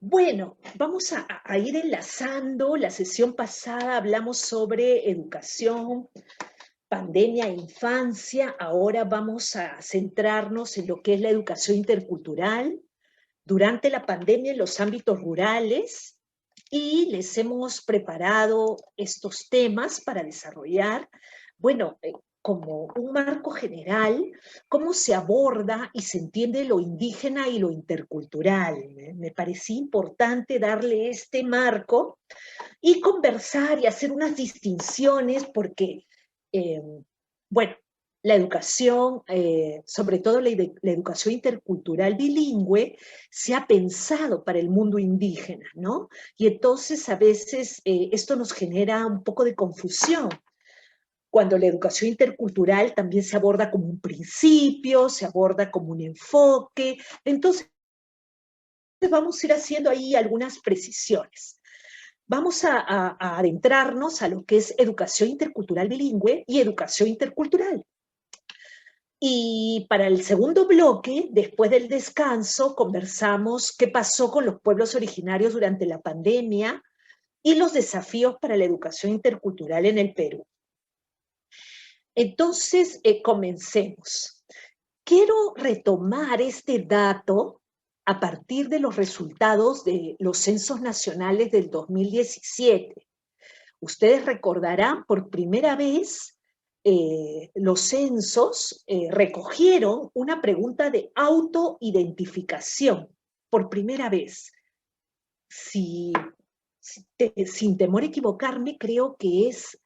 Bueno, vamos a ir enlazando. La sesión pasada hablamos sobre educación, pandemia e infancia. Ahora vamos a centrarnos en lo que es la educación intercultural durante la pandemia en los ámbitos rurales, y les hemos preparado estos temas para desarrollar, bueno, como un marco general, cómo se aborda y se entiende lo indígena y lo intercultural. Me parecía importante darle este marco y conversar y hacer unas distinciones porque, eh, bueno, la educación, sobre todo la educación intercultural bilingüe, se ha pensado para el mundo indígena, ¿no? Y entonces a veces esto nos genera un poco de confusión, cuando la educación intercultural también se aborda como un principio, se aborda como un enfoque. Entonces vamos a ir haciendo ahí algunas precisiones. Vamos a adentrarnos a lo que es educación intercultural bilingüe y educación intercultural. Y para el segundo bloque, después del descanso, conversamos qué pasó con los pueblos originarios durante la pandemia y los desafíos para la educación intercultural en el Perú. Entonces, comencemos. Quiero retomar este dato a partir de los resultados de los censos nacionales del 2017. Ustedes recordarán, por primera vez, los censos recogieron una pregunta de autoidentificación, por primera vez. Sin temor a equivocarme, creo que es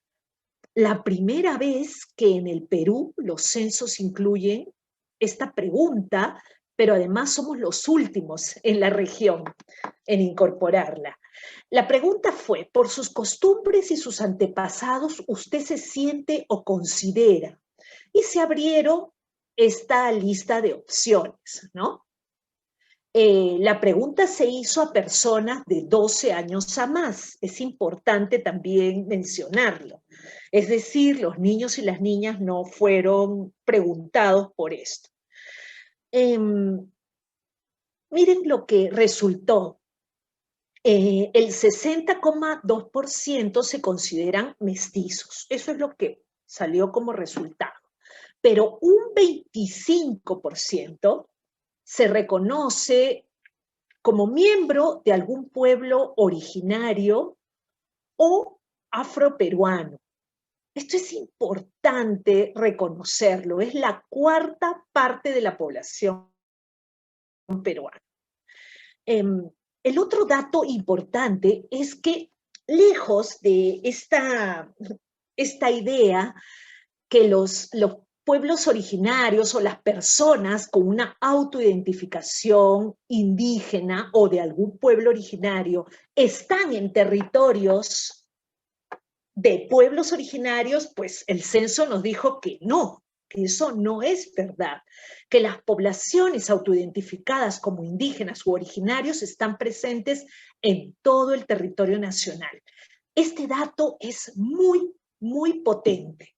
la primera vez que en el Perú los censos incluyen esta pregunta, pero además somos los últimos en la región en incorporarla. La pregunta fue: por sus costumbres y sus antepasados, ¿usted se siente o considera? Y se abrieron esta lista de opciones, ¿no? La pregunta se hizo a personas de 12 años a más. Es importante también mencionarlo. Es decir, los niños y las niñas no fueron preguntados por esto. Miren lo que resultó. El 60,2% se consideran mestizos. Eso es lo que salió como resultado. Pero un 25% se reconoce como miembro de algún pueblo originario o afroperuano. Esto es importante reconocerlo, es la cuarta parte de la población peruana. El otro dato importante es que, lejos de esta idea que los pueblos originarios o las personas con una autoidentificación indígena o de algún pueblo originario están en territorios de pueblos originarios, pues el censo nos dijo que no, que eso no es verdad, que las poblaciones autoidentificadas como indígenas u originarios están presentes en todo el territorio nacional. Este dato es muy, muy potente,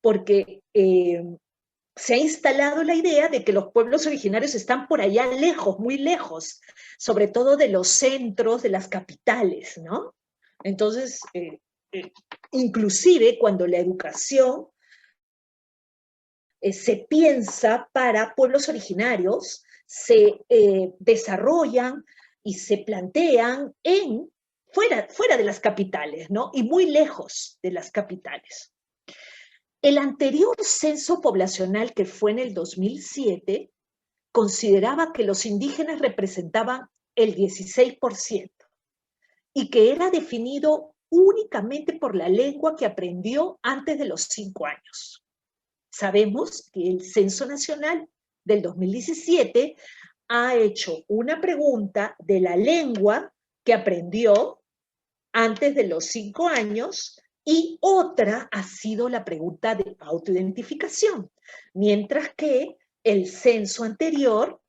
porque se ha instalado la idea de que los pueblos originarios están por allá lejos, muy lejos, sobre todo de los centros, de las capitales, ¿no? Entonces, inclusive cuando la educación se piensa para pueblos originarios, se desarrollan y se plantean fuera de las capitales, ¿no? Y muy lejos de las capitales. El anterior censo poblacional, que fue en el 2007, consideraba que los indígenas representaban el 16% y que era definido únicamente por la lengua que aprendió antes de los 5 años. Sabemos que el Censo Nacional del 2017 ha hecho una pregunta de la lengua que aprendió antes de los 5 años, y otra ha sido la pregunta de autoidentificación, mientras que el censo anterior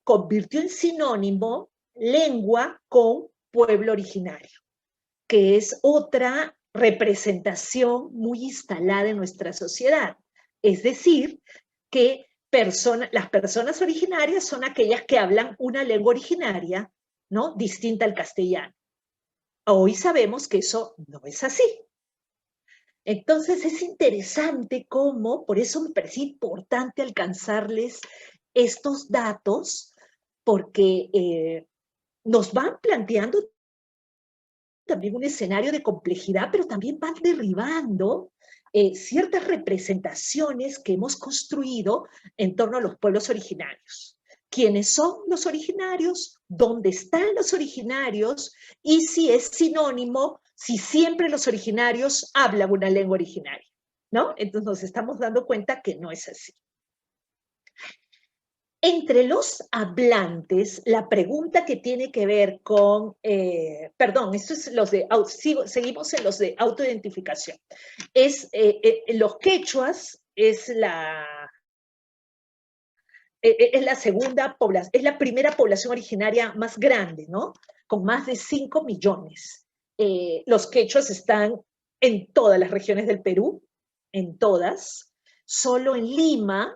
convirtió en sinónimo lengua con pueblo originario, que es otra representación muy instalada en nuestra sociedad. Es decir, que las personas originarias son aquellas que hablan una lengua originaria, ¿no? Distinta al castellano. Hoy sabemos que eso no es así. Entonces es interesante cómo, por eso me parece importante alcanzarles estos datos, porque nos van planteando también un escenario de complejidad, pero también van derribando ciertas representaciones que hemos construido en torno a los pueblos originarios. ¿Quiénes son los originarios? ¿Dónde están los originarios? Y si es sinónimo, si siempre los originarios hablan una lengua originaria, ¿no? Entonces nos estamos dando cuenta que no es así. Entre los hablantes, la pregunta que tiene que ver con, perdón, esto es los de, seguimos en los de autoidentificación. Los quechuas es la segunda población, es la primera población originaria más grande, ¿no? Con más de 5 millones. Los quechuas están en todas las regiones del Perú, en todas. Solo en Lima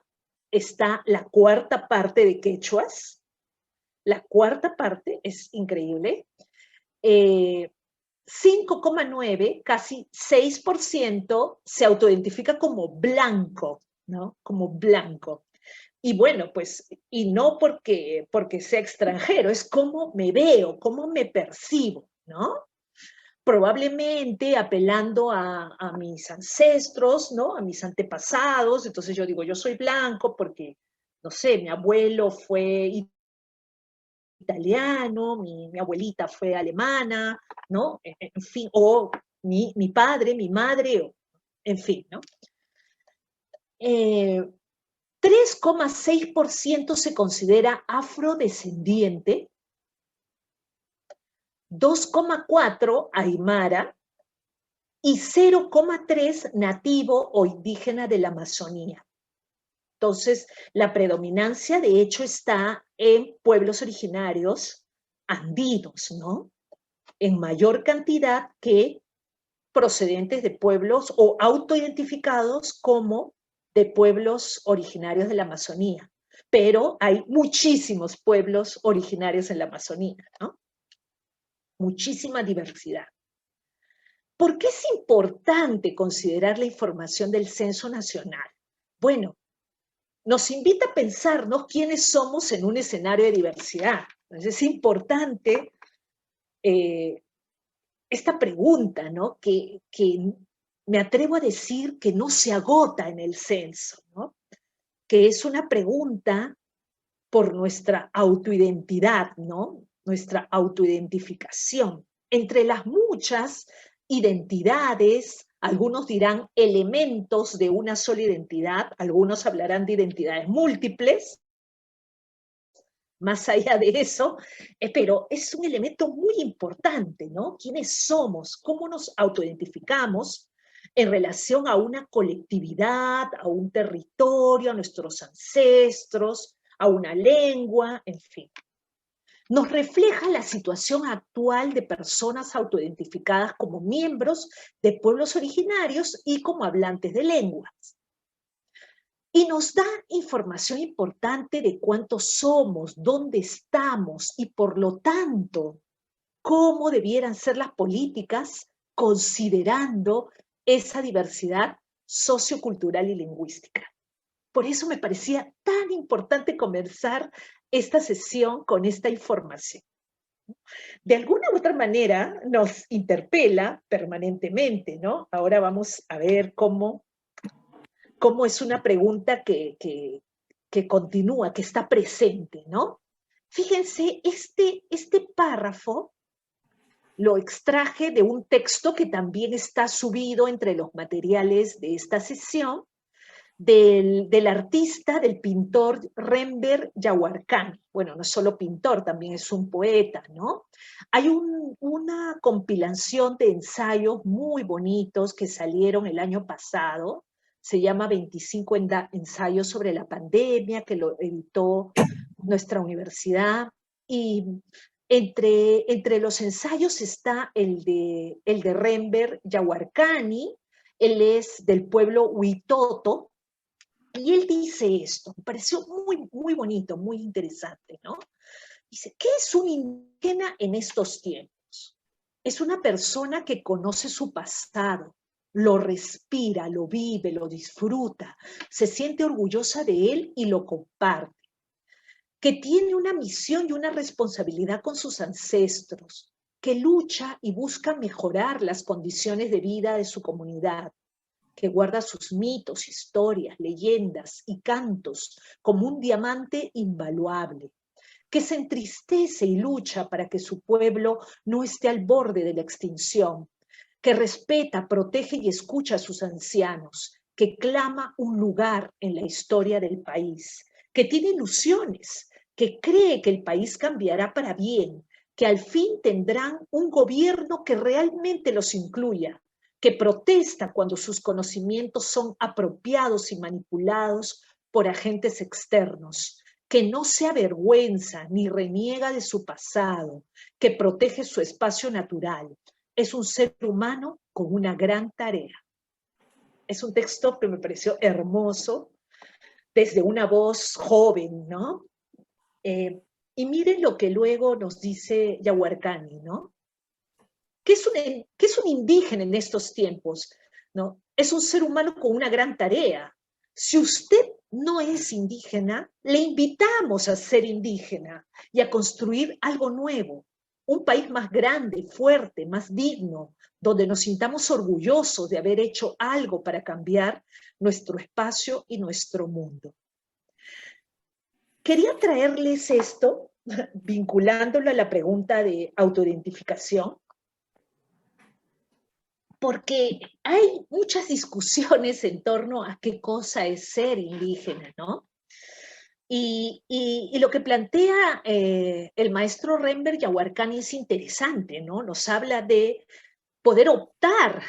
está la cuarta parte de quechuas. La cuarta parte es increíble. 5,9, casi 6% se autoidentifica como blanco, ¿no? Como blanco. Y bueno, pues, y no porque sea extranjero, es cómo me veo, cómo me percibo, ¿no? Probablemente apelando a mis ancestros, ¿no? A mis antepasados, entonces yo digo, yo soy blanco porque, no sé, mi abuelo fue italiano, mi abuelita fue alemana, ¿no? En fin, o mi padre, mi madre, en fin, ¿no? 3,6% se considera afrodescendiente, 2,4% aymara y 0,3% nativo o indígena de la Amazonía. Entonces, la predominancia de hecho está en pueblos originarios andinos, ¿no? En mayor cantidad que procedentes de pueblos o autoidentificados como de pueblos originarios de la Amazonía. Pero hay muchísimos pueblos originarios en la Amazonía, ¿no? Muchísima diversidad. ¿Por qué es importante considerar la información del Censo Nacional? Bueno, nos invita a pensarnos quiénes somos en un escenario de diversidad. Entonces es importante esta pregunta, ¿no? Que me atrevo a decir que no se agota en el censo, ¿no? Que es una pregunta por nuestra autoidentidad, ¿no? Nuestra autoidentificación. Entre las muchas identidades, algunos dirán elementos de una sola identidad, algunos hablarán de identidades múltiples, más allá de eso, pero es un elemento muy importante, ¿no? ¿Quiénes somos? ¿Cómo nos autoidentificamos en relación a una colectividad, a un territorio, a nuestros ancestros, a una lengua, en fin? Nos refleja la situación actual de personas autoidentificadas como miembros de pueblos originarios y como hablantes de lenguas. Y nos da información importante de cuántos somos, dónde estamos y por lo tanto, cómo debieran ser las políticas considerando esa diversidad sociocultural y lingüística. Por eso me parecía tan importante comenzar esta sesión con esta información. De alguna u otra manera nos interpela permanentemente, ¿no? Ahora vamos a ver cómo es una pregunta que continúa, que está presente, ¿no? Fíjense, este párrafo lo extraje de un texto que también está subido entre los materiales de esta sesión, del artista, del pintor Rember Yahuarcani. Bueno, no es solo pintor, también es un poeta, ¿no? Hay una compilación de ensayos muy bonitos que salieron el año pasado, se llama 25 ensayos sobre la pandemia, que lo editó nuestra universidad, y entre los ensayos está el de Rember Yahuarcani. Él es del pueblo Huitoto, Y él dice esto, me pareció muy, muy bonito, muy interesante, ¿no? Dice, ¿qué es un indígena en estos tiempos? Es una persona que conoce su pasado, lo respira, lo vive, lo disfruta, se siente orgullosa de él y lo comparte, que tiene una misión y una responsabilidad con sus ancestros, que lucha y busca mejorar las condiciones de vida de su comunidad, que guarda sus mitos, historias, leyendas y cantos como un diamante invaluable, que se entristece y lucha para que su pueblo no esté al borde de la extinción, que respeta, protege y escucha a sus ancianos, que clama un lugar en la historia del país, que tiene ilusiones, que cree que el país cambiará para bien, que al fin tendrán un gobierno que realmente los incluya, que protesta cuando sus conocimientos son apropiados y manipulados por agentes externos, que no se avergüenza ni reniega de su pasado, que protege su espacio natural. Es un ser humano con una gran tarea. Es un texto que me pareció hermoso, desde una voz joven, ¿no? Eh, y miren lo que luego nos dice Yahuarcani, ¿no? ¿Qué es un indígena en estos tiempos? ¿No? Es un ser humano con una gran tarea. Si usted no es indígena, le invitamos a ser indígena y a construir algo nuevo, un país más grande, fuerte, más digno, donde nos sintamos orgullosos de haber hecho algo para cambiar nuestro espacio y nuestro mundo. Quería traerles esto, vinculándolo a la pregunta de autoidentificación, porque hay muchas discusiones en torno a qué cosa es ser indígena, ¿no? Y lo que plantea el maestro Renber Yahuarcani es interesante, ¿no? Nos habla de poder optar,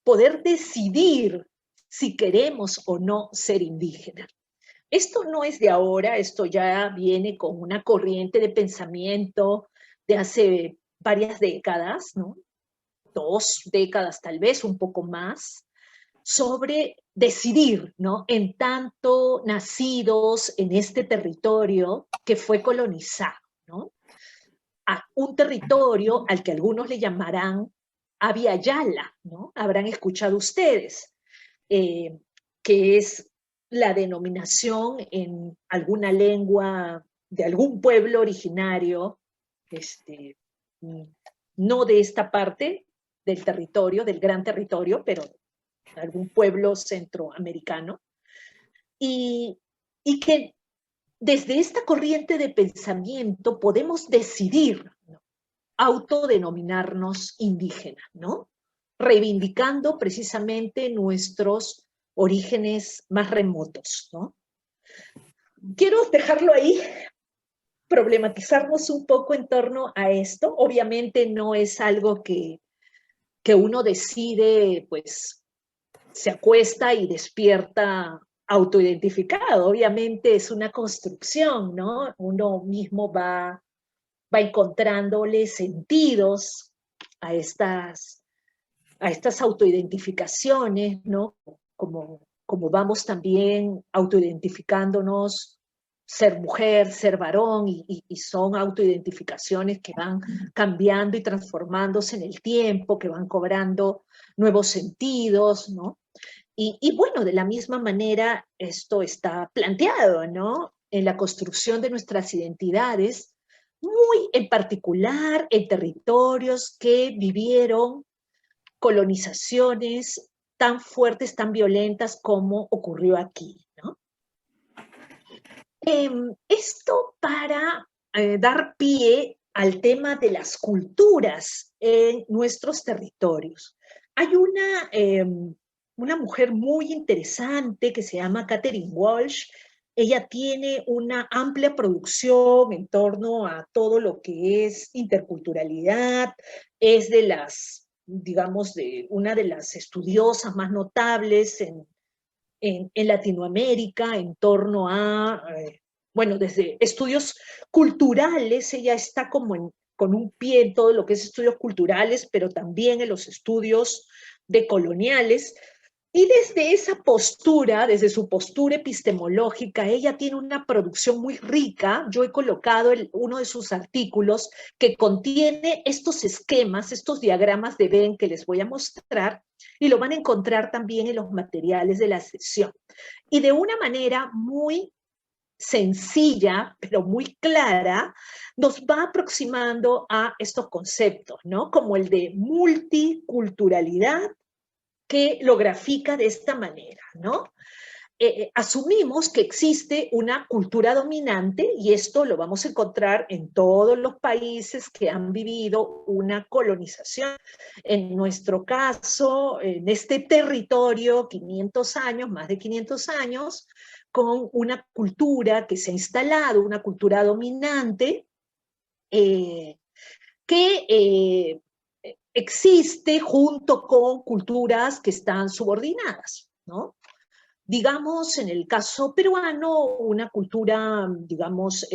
poder decidir si queremos o no ser indígena. Esto no es de ahora, esto ya viene con una corriente de pensamiento de hace varias décadas, ¿no? 2 décadas tal vez, un poco más, sobre decidir, ¿no? En tanto nacidos en este territorio que fue colonizado, ¿no? A un territorio al que algunos le llamarán Abya Yala, ¿no? Habrán escuchado ustedes, eh, que es la denominación en alguna lengua de algún pueblo originario, este, no de esta parte del territorio, del gran territorio, pero algún pueblo centroamericano, y, y que desde esta corriente de pensamiento podemos decidir, ¿no? Autodenominarnos indígenas, ¿no? Reivindicando precisamente nuestros orígenes más remotos, ¿no? Quiero dejarlo ahí, problematizarnos un poco en torno a esto. Obviamente no es algo que uno decide, pues, se acuesta y despierta autoidentificado. Obviamente es una construcción, ¿no? Uno mismo va encontrándole sentidos a estas autoidentificaciones, ¿no? Como vamos también autoidentificándonos ser mujer, ser varón, y son autoidentificaciones que van cambiando y transformándose en el tiempo, que van cobrando nuevos sentidos, ¿no? Y bueno, de la misma manera, esto está planteado, ¿no? En la construcción de nuestras identidades, muy en particular en territorios que vivieron colonizaciones tan fuertes, tan violentas como ocurrió aquí, ¿no? Esto para dar pie al tema de las culturas en nuestros territorios. Hay una mujer muy interesante que se llama Catherine Walsh. Ella tiene una amplia producción en torno a todo lo que es interculturalidad, es de las, digamos, de una de las estudiosas más notables en Latinoamérica en torno a, bueno, desde estudios culturales, ella está como con un pie en todo lo que es estudios culturales, pero también en los estudios decoloniales. Y desde esa postura, desde su postura epistemológica, ella tiene una producción muy rica. Yo he colocado uno de sus artículos que contiene estos esquemas, estos diagramas de Venn que les voy a mostrar, y lo van a encontrar también en los materiales de la sesión. Y de una manera muy sencilla, pero muy clara, nos va aproximando a estos conceptos, ¿no? Como el de multiculturalidad, que lo grafica de esta manera, ¿no? Asumimos que existe una cultura dominante y esto lo vamos a encontrar en todos los países que han vivido una colonización. En nuestro caso, en este territorio, 500 años, más de 500 años, con una cultura que se ha instalado, una cultura dominante, eh, que existe junto con culturas que están subordinadas, ¿no? Digamos, en el caso peruano, una cultura, digamos,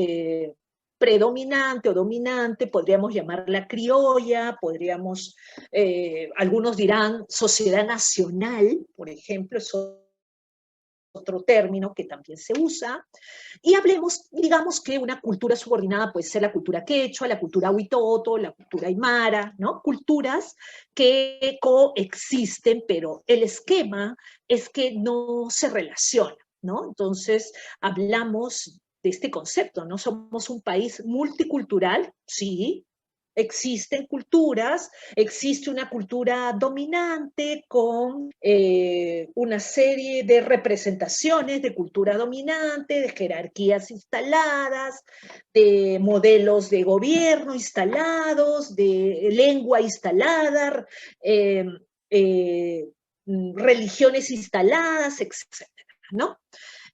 predominante o dominante, podríamos llamarla criolla, podríamos, algunos dirán sociedad nacional, por ejemplo, es otro término que también se usa, y hablemos, digamos que una cultura subordinada puede ser la cultura quechua, la cultura huitoto, la cultura aymara, ¿no? Culturas que coexisten, pero el esquema es que no se relacionan, ¿no? Entonces, hablamos de este concepto, ¿no? Somos un país multicultural, sí, existen culturas, existe una cultura dominante con una serie de representaciones de cultura dominante, de jerarquías instaladas, de modelos de gobierno instalados, de lengua instalada, eh, eh, religiones instaladas, etcétera, ¿no?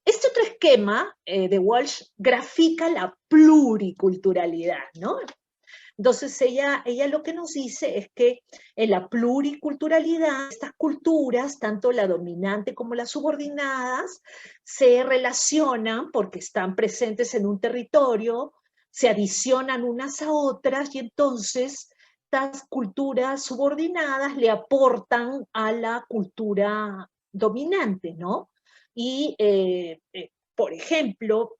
Este otro esquema de Walsh grafica la pluriculturalidad, ¿no? Entonces ella lo que nos dice es que en la pluriculturalidad, estas culturas, tanto la dominante como las subordinadas, se relacionan porque están presentes en un territorio, se adicionan unas a otras y entonces estas culturas subordinadas le aportan a la cultura dominante, ¿no? Y, por ejemplo,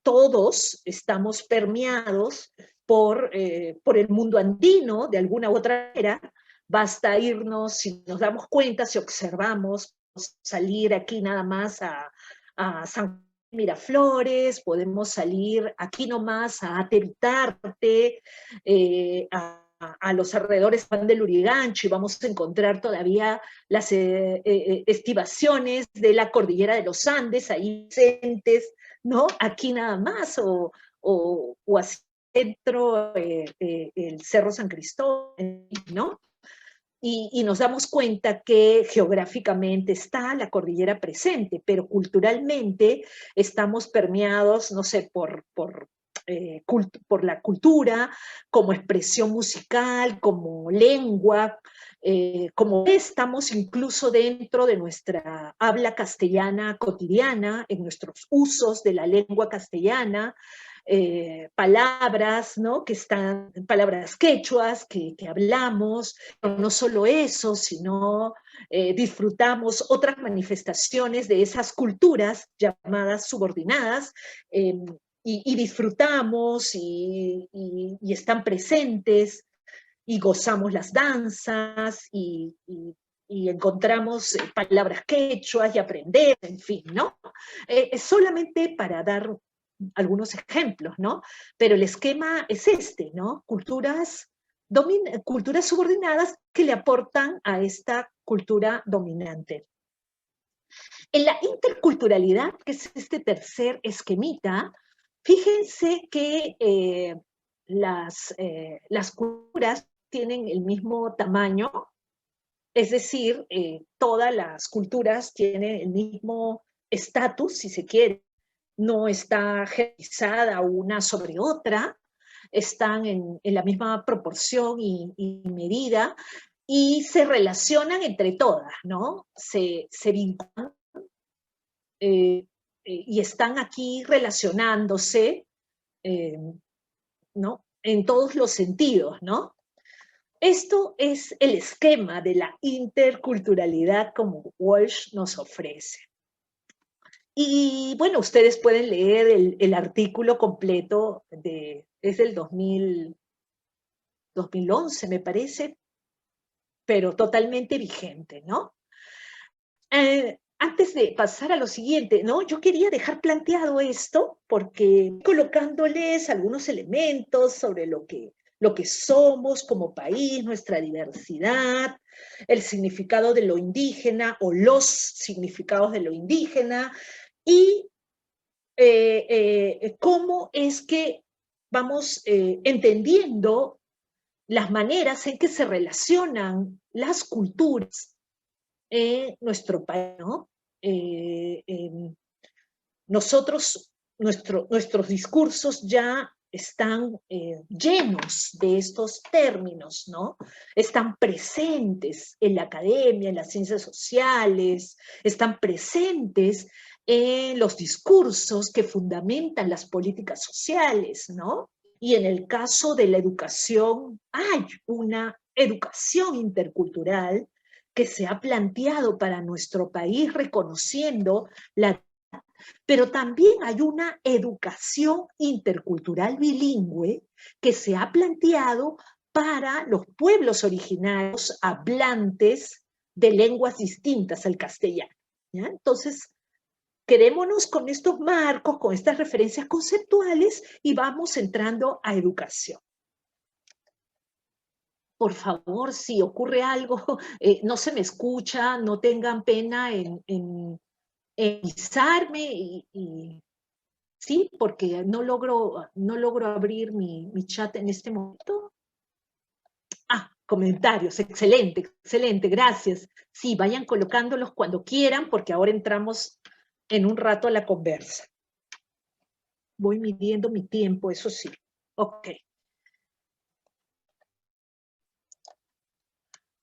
todos estamos permeados por el mundo andino, de alguna u otra manera. Basta irnos, si nos damos cuenta, si observamos, salir aquí nada más a San Miraflores, podemos salir aquí nomás a Teritarte, a los alrededores van del Lurigancho y vamos a encontrar todavía las estivaciones de la cordillera de los Andes ahí presentes, ¿no? Aquí nada más, o hacia dentro el Cerro San Cristóbal, ¿no? Y nos damos cuenta que geográficamente está la cordillera presente, pero culturalmente estamos permeados, no sé, por la cultura, como expresión musical, como lengua, como estamos incluso dentro de nuestra habla castellana cotidiana, en nuestros usos de la lengua castellana, palabras, ¿no? Que están, palabras quechuas que hablamos, pero no solo eso, sino disfrutamos otras manifestaciones de esas culturas llamadas subordinadas, y disfrutamos y están presentes y gozamos las danzas y encontramos palabras quechuas y aprender, en fin, ¿no? Es solamente para dar algunos ejemplos, ¿no? Pero el esquema es este, ¿no? Culturas subordinadas que le aportan a esta cultura dominante. En la interculturalidad, que es este tercer esquemita, fíjense que las culturas tienen el mismo tamaño, es decir, todas las culturas tienen el mismo estatus, si se quiere, no está jerarquizada una sobre otra, están en la misma proporción y medida, y se relacionan entre todas, ¿no? Se vinculan y están aquí relacionándose, ¿no? En todos los sentidos, ¿no? Esto es el esquema de la interculturalidad como Walsh nos ofrece. Y bueno, ustedes pueden leer el artículo completo, es del 2011, me parece, pero totalmente vigente, ¿no? Antes de pasar a lo siguiente, ¿no? Yo quería dejar planteado esto porque colocándoles algunos elementos sobre lo que somos como país, nuestra diversidad, el significado de lo indígena o los significados de lo indígena y cómo es que vamos entendiendo las maneras en que se relacionan las culturas en nuestro país, ¿no? Eh, eh, nuestros discursos ya están llenos de estos términos, ¿no? Están presentes en la academia, en las ciencias sociales, están presentes en los discursos que fundamentan las políticas sociales, ¿no? Y en el caso de la educación, hay una educación intercultural que se ha planteado para nuestro país reconociendo la... Pero también hay una educación intercultural bilingüe que se ha planteado para los pueblos originarios hablantes de lenguas distintas al castellano, ¿ya? Entonces, quedémonos con estos marcos, con estas referencias conceptuales y vamos entrando a educación. Por favor, si ocurre algo, no se me escucha, no tengan pena en avisarme sí, porque no logro abrir mi chat en este momento. Ah, comentarios, excelente, excelente, gracias. Sí, vayan colocándolos cuando quieran, porque ahora entramos en un rato a la conversa. Voy midiendo mi tiempo, eso sí. Ok.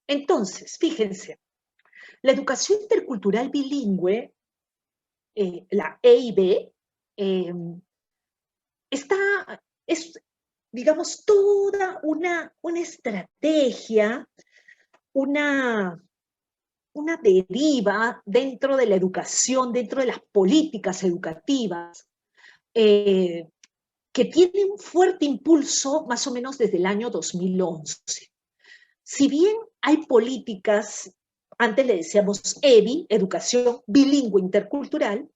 Entonces, fíjense, la educación intercultural bilingüe, la EIB, eh, es, digamos, toda una estrategia, una, una deriva dentro de la educación, dentro de las políticas educativas, eh, que tiene un fuerte impulso más o menos desde el año 2011. Si bien hay políticas, antes le decíamos EBI, Educación Bilingüe Intercultural,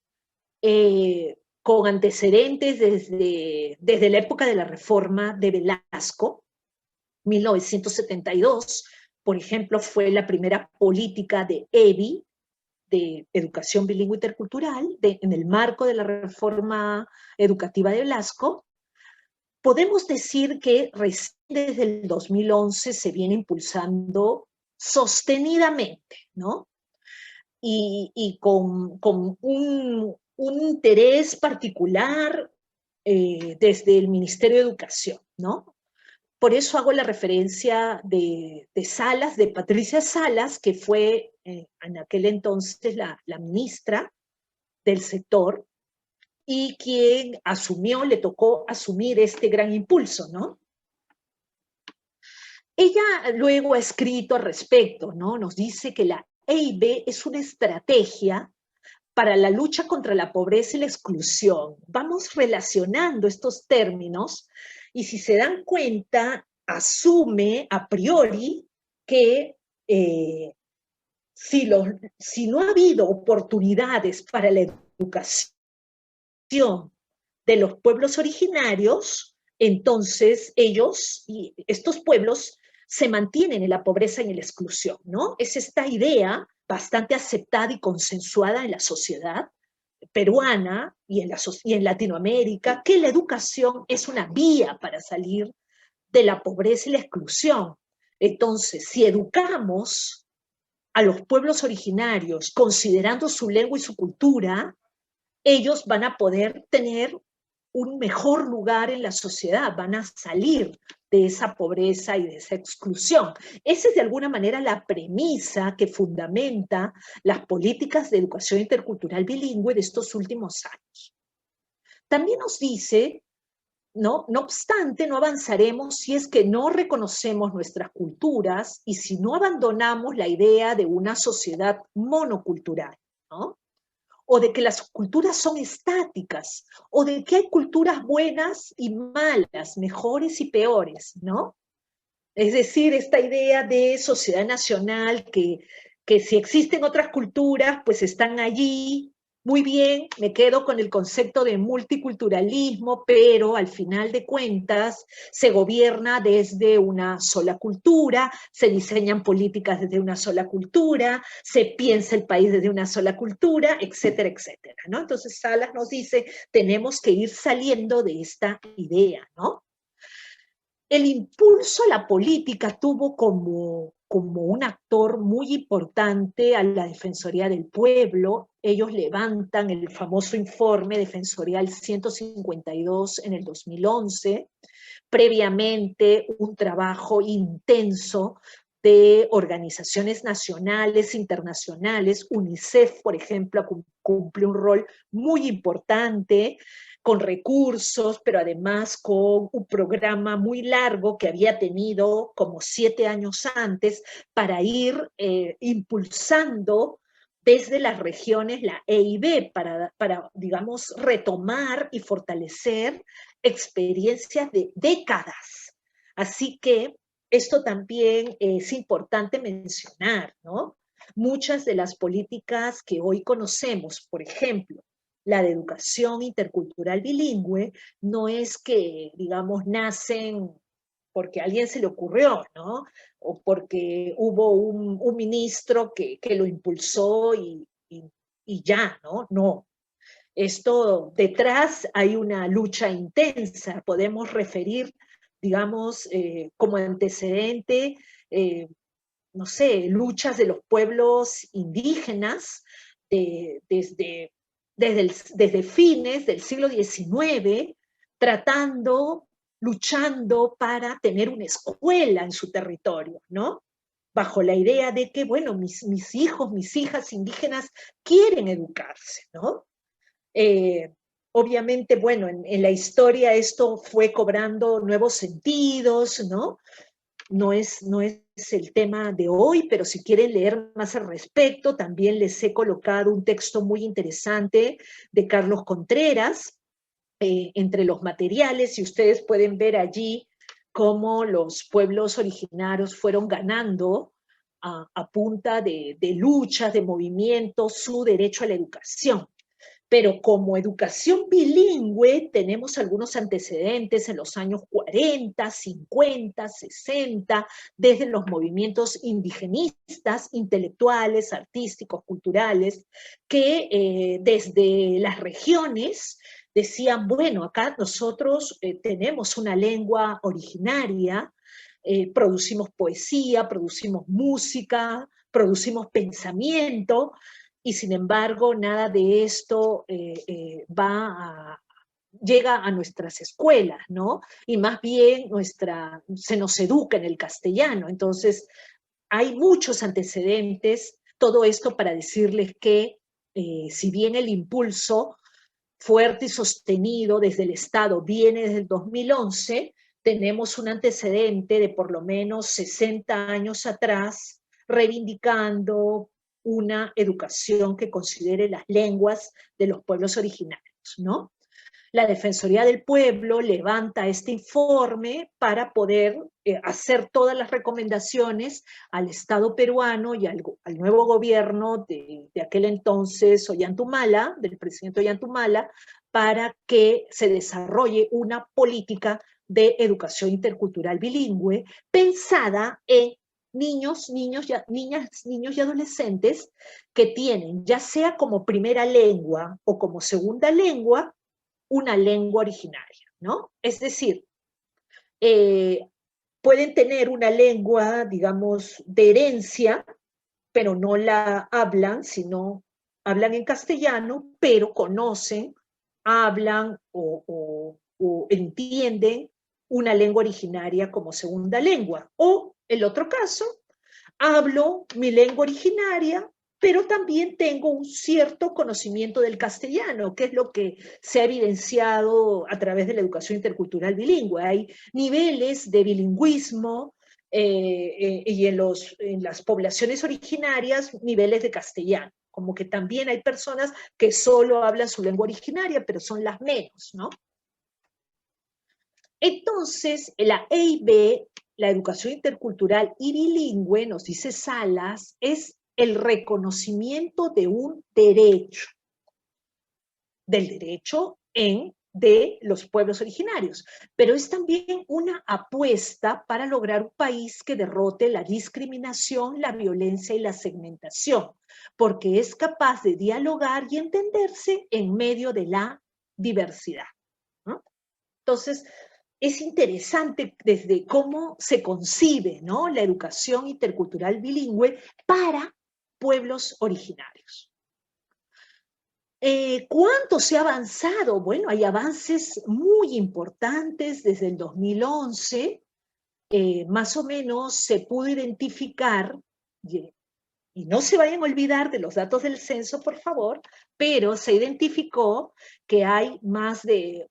con antecedentes desde la época de la reforma de Velasco, 1972, por ejemplo, fue la primera política de EBI, de Educación Bilingüe Intercultural, en el marco de la reforma educativa de Velasco. Podemos decir que recién desde el 2011 se viene impulsando sostenidamente, ¿no? Y con un interés particular desde el Ministerio de Educación, ¿no? Por eso hago la referencia de Salas, de Patricia Salas, que fue en aquel entonces la ministra del sector y quien le tocó asumir este gran impulso, ¿no? Ella luego ha escrito al respecto, ¿no? Nos dice que la EIB es una estrategia para la lucha contra la pobreza y la exclusión. Vamos relacionando estos términos y si se dan cuenta, asume a priori que si no ha habido oportunidades para la educación de los pueblos originarios, entonces ellos y estos pueblos se mantienen en la pobreza y en la exclusión, ¿no? Es esta idea bastante aceptada y consensuada en la sociedad peruana y en Latinoamérica, que la educación es una vía para salir de la pobreza y la exclusión. Entonces, si educamos a los pueblos originarios considerando su lengua y su cultura, ellos van a poder tener un mejor lugar en la sociedad, van a salir de esa pobreza y de esa exclusión. Esa es de alguna manera la premisa que fundamenta las políticas de educación intercultural bilingüe de estos últimos años. También nos dice No obstante, no avanzaremos si es que no reconocemos nuestras culturas y si no abandonamos la idea de una sociedad monocultural, ¿no? O de que las culturas son estáticas, o de que hay culturas buenas y malas, mejores y peores, ¿no? Es decir, esta idea de sociedad nacional que si existen otras culturas, pues están allí. Muy bien, me quedo con el concepto de multiculturalismo, pero al final de cuentas se gobierna desde una sola cultura, se diseñan políticas desde una sola cultura, se piensa el país desde una sola cultura, etcétera, etcétera, ¿no? Entonces Salas nos dice, tenemos que ir saliendo de esta idea, ¿no? El impulso a la política tuvo como un actor muy importante a la Defensoría del Pueblo. Ellos levantan el famoso informe defensorial 152 en el 2011, previamente un trabajo intenso de organizaciones nacionales, internacionales. UNICEF, por ejemplo, cumple un rol muy importante con recursos, pero además con un programa muy largo que había tenido como 7 años antes para ir impulsando desde las regiones la EIB para, digamos, retomar y fortalecer experiencias de décadas. Así que esto también es importante mencionar, ¿no? Muchas de las políticas que hoy conocemos, por ejemplo, la de educación intercultural bilingüe, no es que, digamos, nacen porque a alguien se le ocurrió, ¿no? O porque hubo un ministro que lo impulsó y ya, ¿no? No. Esto detrás hay una lucha intensa, podemos referir, digamos, como antecedente, no sé, luchas de los pueblos indígenas desde fines del siglo XIX, tratando, luchando para tener una escuela en su territorio, ¿no? Bajo la idea de que, bueno, mis hijos, mis hijas indígenas quieren educarse, ¿no? Eh, obviamente, bueno, en la historia esto fue cobrando nuevos sentidos, ¿no? No es el tema de hoy, pero si quieren leer más al respecto, también les he colocado un texto muy interesante de Carlos Contreras, entre los materiales, y ustedes pueden ver allí cómo los pueblos originarios fueron ganando a punta de luchas, de movimientos, su derecho a la educación. Pero como educación bilingüe tenemos algunos antecedentes en los años 40, 50, 60, desde los movimientos indigenistas, intelectuales, artísticos, culturales, que desde las regiones decían, bueno, acá nosotros tenemos una lengua originaria, producimos poesía, producimos música, producimos pensamiento, y sin embargo nada de esto llega a nuestras escuelas, ¿no? Y más bien se nos educa en el castellano. Entonces, hay muchos antecedentes, todo esto para decirles que si bien el impulso fuerte y sostenido desde el Estado viene desde el 2011, tenemos un antecedente de por lo menos 60 años atrás reivindicando una educación que considere las lenguas de los pueblos originarios, ¿no? La Defensoría del Pueblo levanta este informe para poder hacer todas las recomendaciones al Estado peruano y al nuevo gobierno de aquel entonces, Ollantumala, del presidente Ollantumala, para que se desarrolle una política de educación intercultural bilingüe pensada en niños, niñas, niños y adolescentes que tienen, ya sea como primera lengua o como segunda lengua, una lengua originaria, ¿no? Es decir, eh, pueden tener una lengua, digamos, de herencia, pero no la hablan, sino hablan en castellano, pero conocen, hablan o entienden una lengua originaria como segunda lengua. O el otro caso, hablo mi lengua originaria, pero también tengo un cierto conocimiento del castellano, que es lo que se ha evidenciado a través de la educación intercultural bilingüe. Hay niveles de bilingüismo y en las poblaciones originarias, niveles de castellano. Como que también hay personas que solo hablan su lengua originaria, pero son las menos, ¿no? Entonces, la EIB, la educación intercultural y bilingüe, nos dice Salas, es el reconocimiento de un derecho, del derecho de los pueblos originarios, pero es también una apuesta para lograr un país que derrote la discriminación, la violencia y la segmentación, porque es capaz de dialogar y entenderse en medio de la diversidad, ¿no? Entonces, es interesante desde cómo se concibe, ¿no?, la educación intercultural bilingüe para pueblos originarios. ¿Cuánto se ha avanzado? Bueno, hay avances muy importantes desde el 2011. Más o menos se pudo identificar, y no se vayan a olvidar de los datos del censo, por favor, pero se identificó que hay más de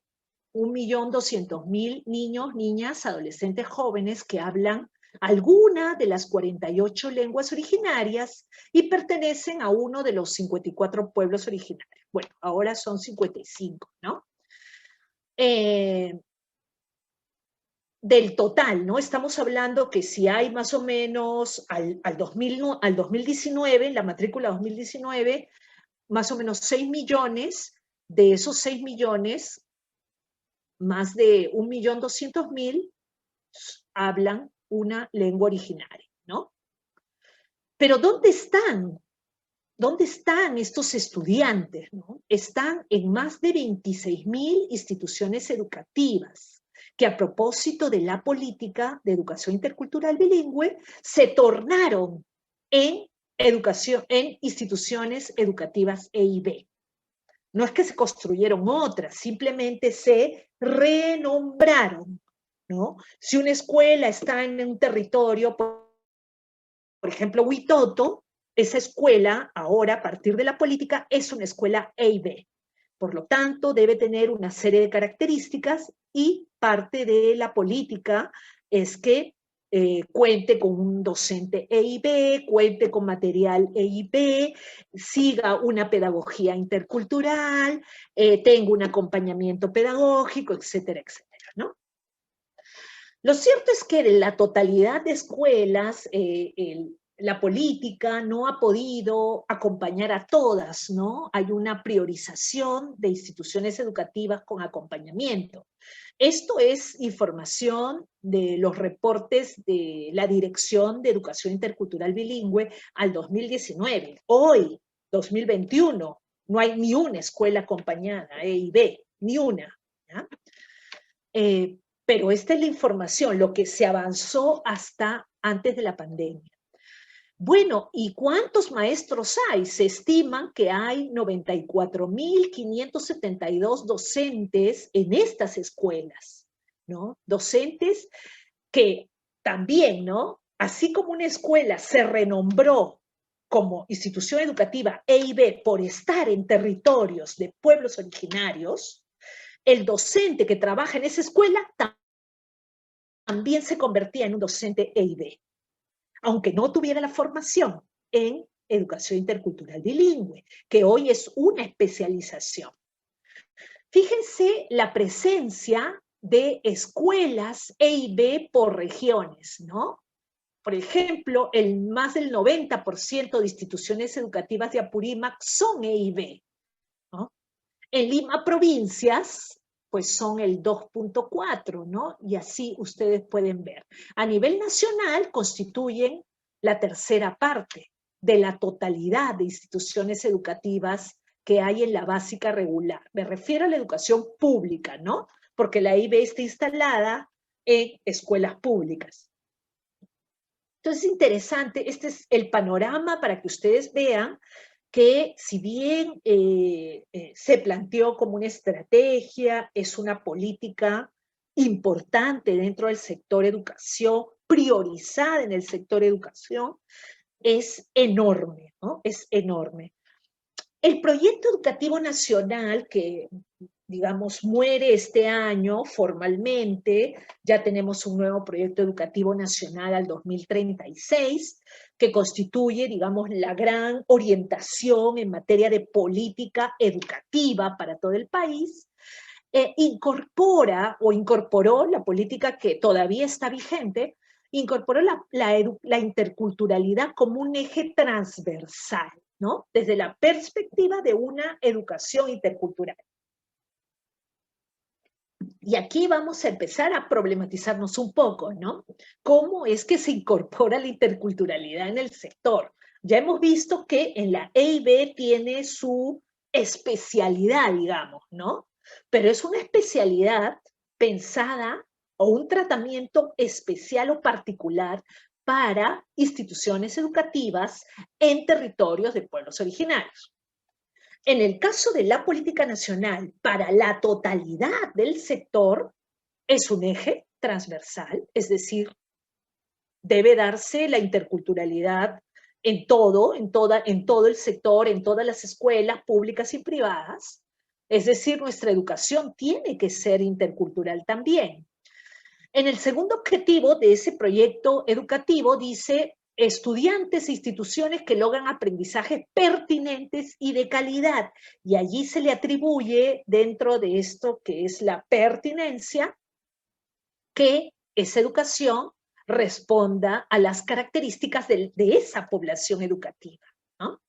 1.200.000 niños, niñas, adolescentes, jóvenes que hablan alguna de las 48 lenguas originarias y pertenecen a uno de los 54 pueblos originarios. Bueno, ahora son 55, ¿no? Del total, ¿no? Estamos hablando que si hay más o menos al 2019, en la matrícula 2019, más o menos 6 millones, de esos 6 millones, más de 1.200.000 hablan una lengua originaria, ¿no? Pero ¿dónde están? ¿Dónde están estos estudiantes? ¿No? Están en más de 26.000 instituciones educativas, que a propósito de la política de educación intercultural bilingüe, se tornaron en instituciones educativas EIB. No es que se construyeron otras, simplemente se renombraron, ¿no? Si una escuela está en un territorio, por ejemplo, Huitoto, esa escuela ahora, a partir de la política, es una escuela EIB. Por lo tanto, debe tener una serie de características y parte de la política es que cuente con un docente EIB, cuente con material EIB, siga una pedagogía intercultural, tenga un acompañamiento pedagógico, etcétera, etcétera, ¿no? Lo cierto es que en la totalidad de escuelas, la política no ha podido acompañar a todas, ¿no? Hay una priorización de instituciones educativas con acompañamiento. Esto es información de los reportes de la Dirección de Educación Intercultural Bilingüe al 2019. Hoy, 2021, no hay ni una escuela acompañada, EIB, ni una, ¿ya? Pero esta es la información, lo que se avanzó hasta antes de la pandemia. Bueno, ¿y cuántos maestros hay? Se estiman que hay 94.572 docentes en estas escuelas, ¿no? Docentes que también, ¿no? Así como una escuela se renombró como institución educativa EIB por estar en territorios de pueblos originarios, el docente que trabaja en esa escuela también se convertía en un docente EIB, aunque no tuviera la formación en educación intercultural bilingüe, que hoy es una especialización. Fíjense la presencia de escuelas EIB por regiones, ¿no? Por ejemplo, más del 90% de instituciones educativas de Apurímac son EIB, ¿no? En Lima provincias, pues son el 2.4, ¿no? Y así ustedes pueden ver. A nivel nacional constituyen la tercera parte de la totalidad de instituciones educativas que hay en la básica regular. Me refiero a la educación pública, ¿no? Porque la IB está instalada en escuelas públicas. Entonces es interesante, este es el panorama para que ustedes vean que si bien se planteó como una estrategia, es una política importante dentro del sector educación, priorizada en el sector educación, es enorme, ¿no? Es enorme. El proyecto educativo nacional que, digamos, muere este año formalmente, ya tenemos un nuevo proyecto educativo nacional al 2036, que constituye, digamos, la gran orientación en materia de política educativa para todo el país, incorporó la política que todavía está vigente, incorporó la interculturalidad como un eje transversal, ¿no? Desde la perspectiva de una educación intercultural. Y aquí vamos a empezar a problematizarnos un poco, ¿no? ¿Cómo es que se incorpora la interculturalidad en el sector? Ya hemos visto que en la EIB tiene su especialidad, digamos, ¿no? Pero es una especialidad pensada o un tratamiento especial o particular para instituciones educativas en territorios de pueblos originarios. En el caso de la política nacional para la totalidad del sector, es un eje transversal, es decir, debe darse la interculturalidad en todo el sector, en todas las escuelas públicas y privadas. Es decir, nuestra educación tiene que ser intercultural también. En el segundo objetivo de ese proyecto educativo dice estudiantes e instituciones que logran aprendizajes pertinentes y de calidad. Y allí se le atribuye, dentro de esto que es la pertinencia, que esa educación responda a las características de esa población educativa, ¿no?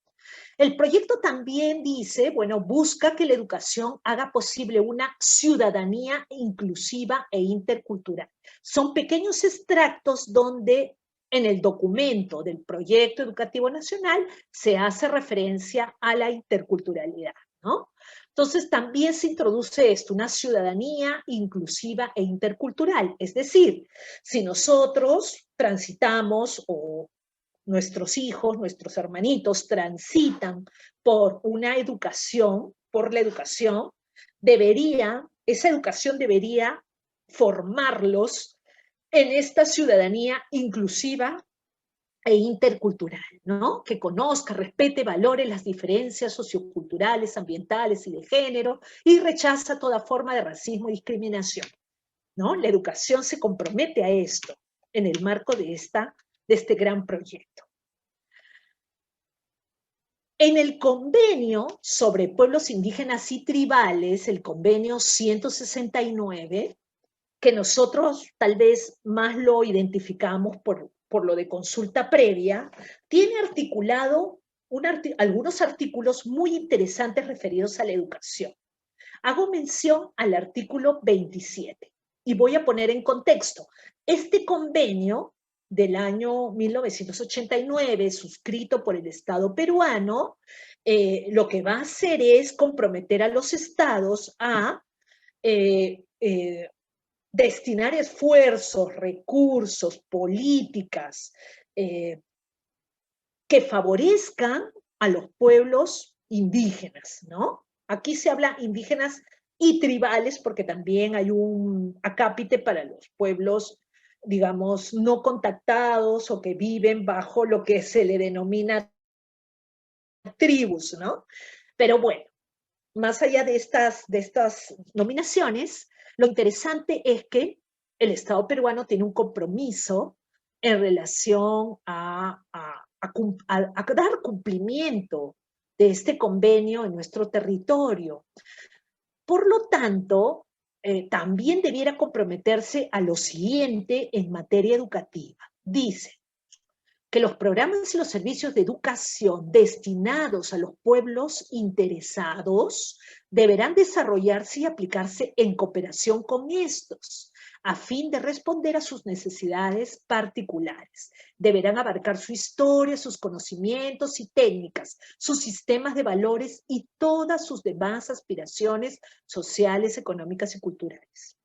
El proyecto también dice, bueno, busca que la educación haga posible una ciudadanía inclusiva e intercultural. Son pequeños extractos donde en el documento del proyecto educativo nacional se hace referencia a la interculturalidad, ¿no? Entonces también se introduce esto, una ciudadanía inclusiva e intercultural. Es decir, si nosotros transitamos o nuestros hijos, nuestros hermanitos transitan por una educación, por la educación, esa educación debería formarlos en esta ciudadanía inclusiva e intercultural, ¿no? Que conozca, respete, valore las diferencias socioculturales, ambientales y de género y rechaza toda forma de racismo y discriminación, ¿no? La educación se compromete a esto en el marco de este gran proyecto. En el convenio sobre pueblos indígenas y tribales, el convenio 169, que nosotros tal vez más lo identificamos por lo de consulta previa, tiene articulado algunos artículos muy interesantes referidos a la educación. Hago mención al artículo 27 y voy a poner en contexto. Este convenio del año 1989, suscrito por el Estado peruano, lo que va a hacer es comprometer a los estados a destinar esfuerzos, recursos, políticas que favorezcan a los pueblos indígenas, ¿no? Aquí se habla indígenas y tribales porque también hay un acápite para los pueblos, digamos, no contactados o que viven bajo lo que se le denomina tribus, ¿no? Pero bueno, más allá de estas nominaciones, lo interesante es que el Estado peruano tiene un compromiso en relación a dar cumplimiento de este convenio en nuestro territorio. Por lo tanto, también debiera comprometerse a lo siguiente en materia educativa. Dice que los programas y los servicios de educación destinados a los pueblos interesados deberán desarrollarse y aplicarse en cooperación con estos, a fin de responder a sus necesidades particulares. Deberán abarcar su historia, sus conocimientos y técnicas, sus sistemas de valores y todas sus demás aspiraciones sociales, económicas y culturales.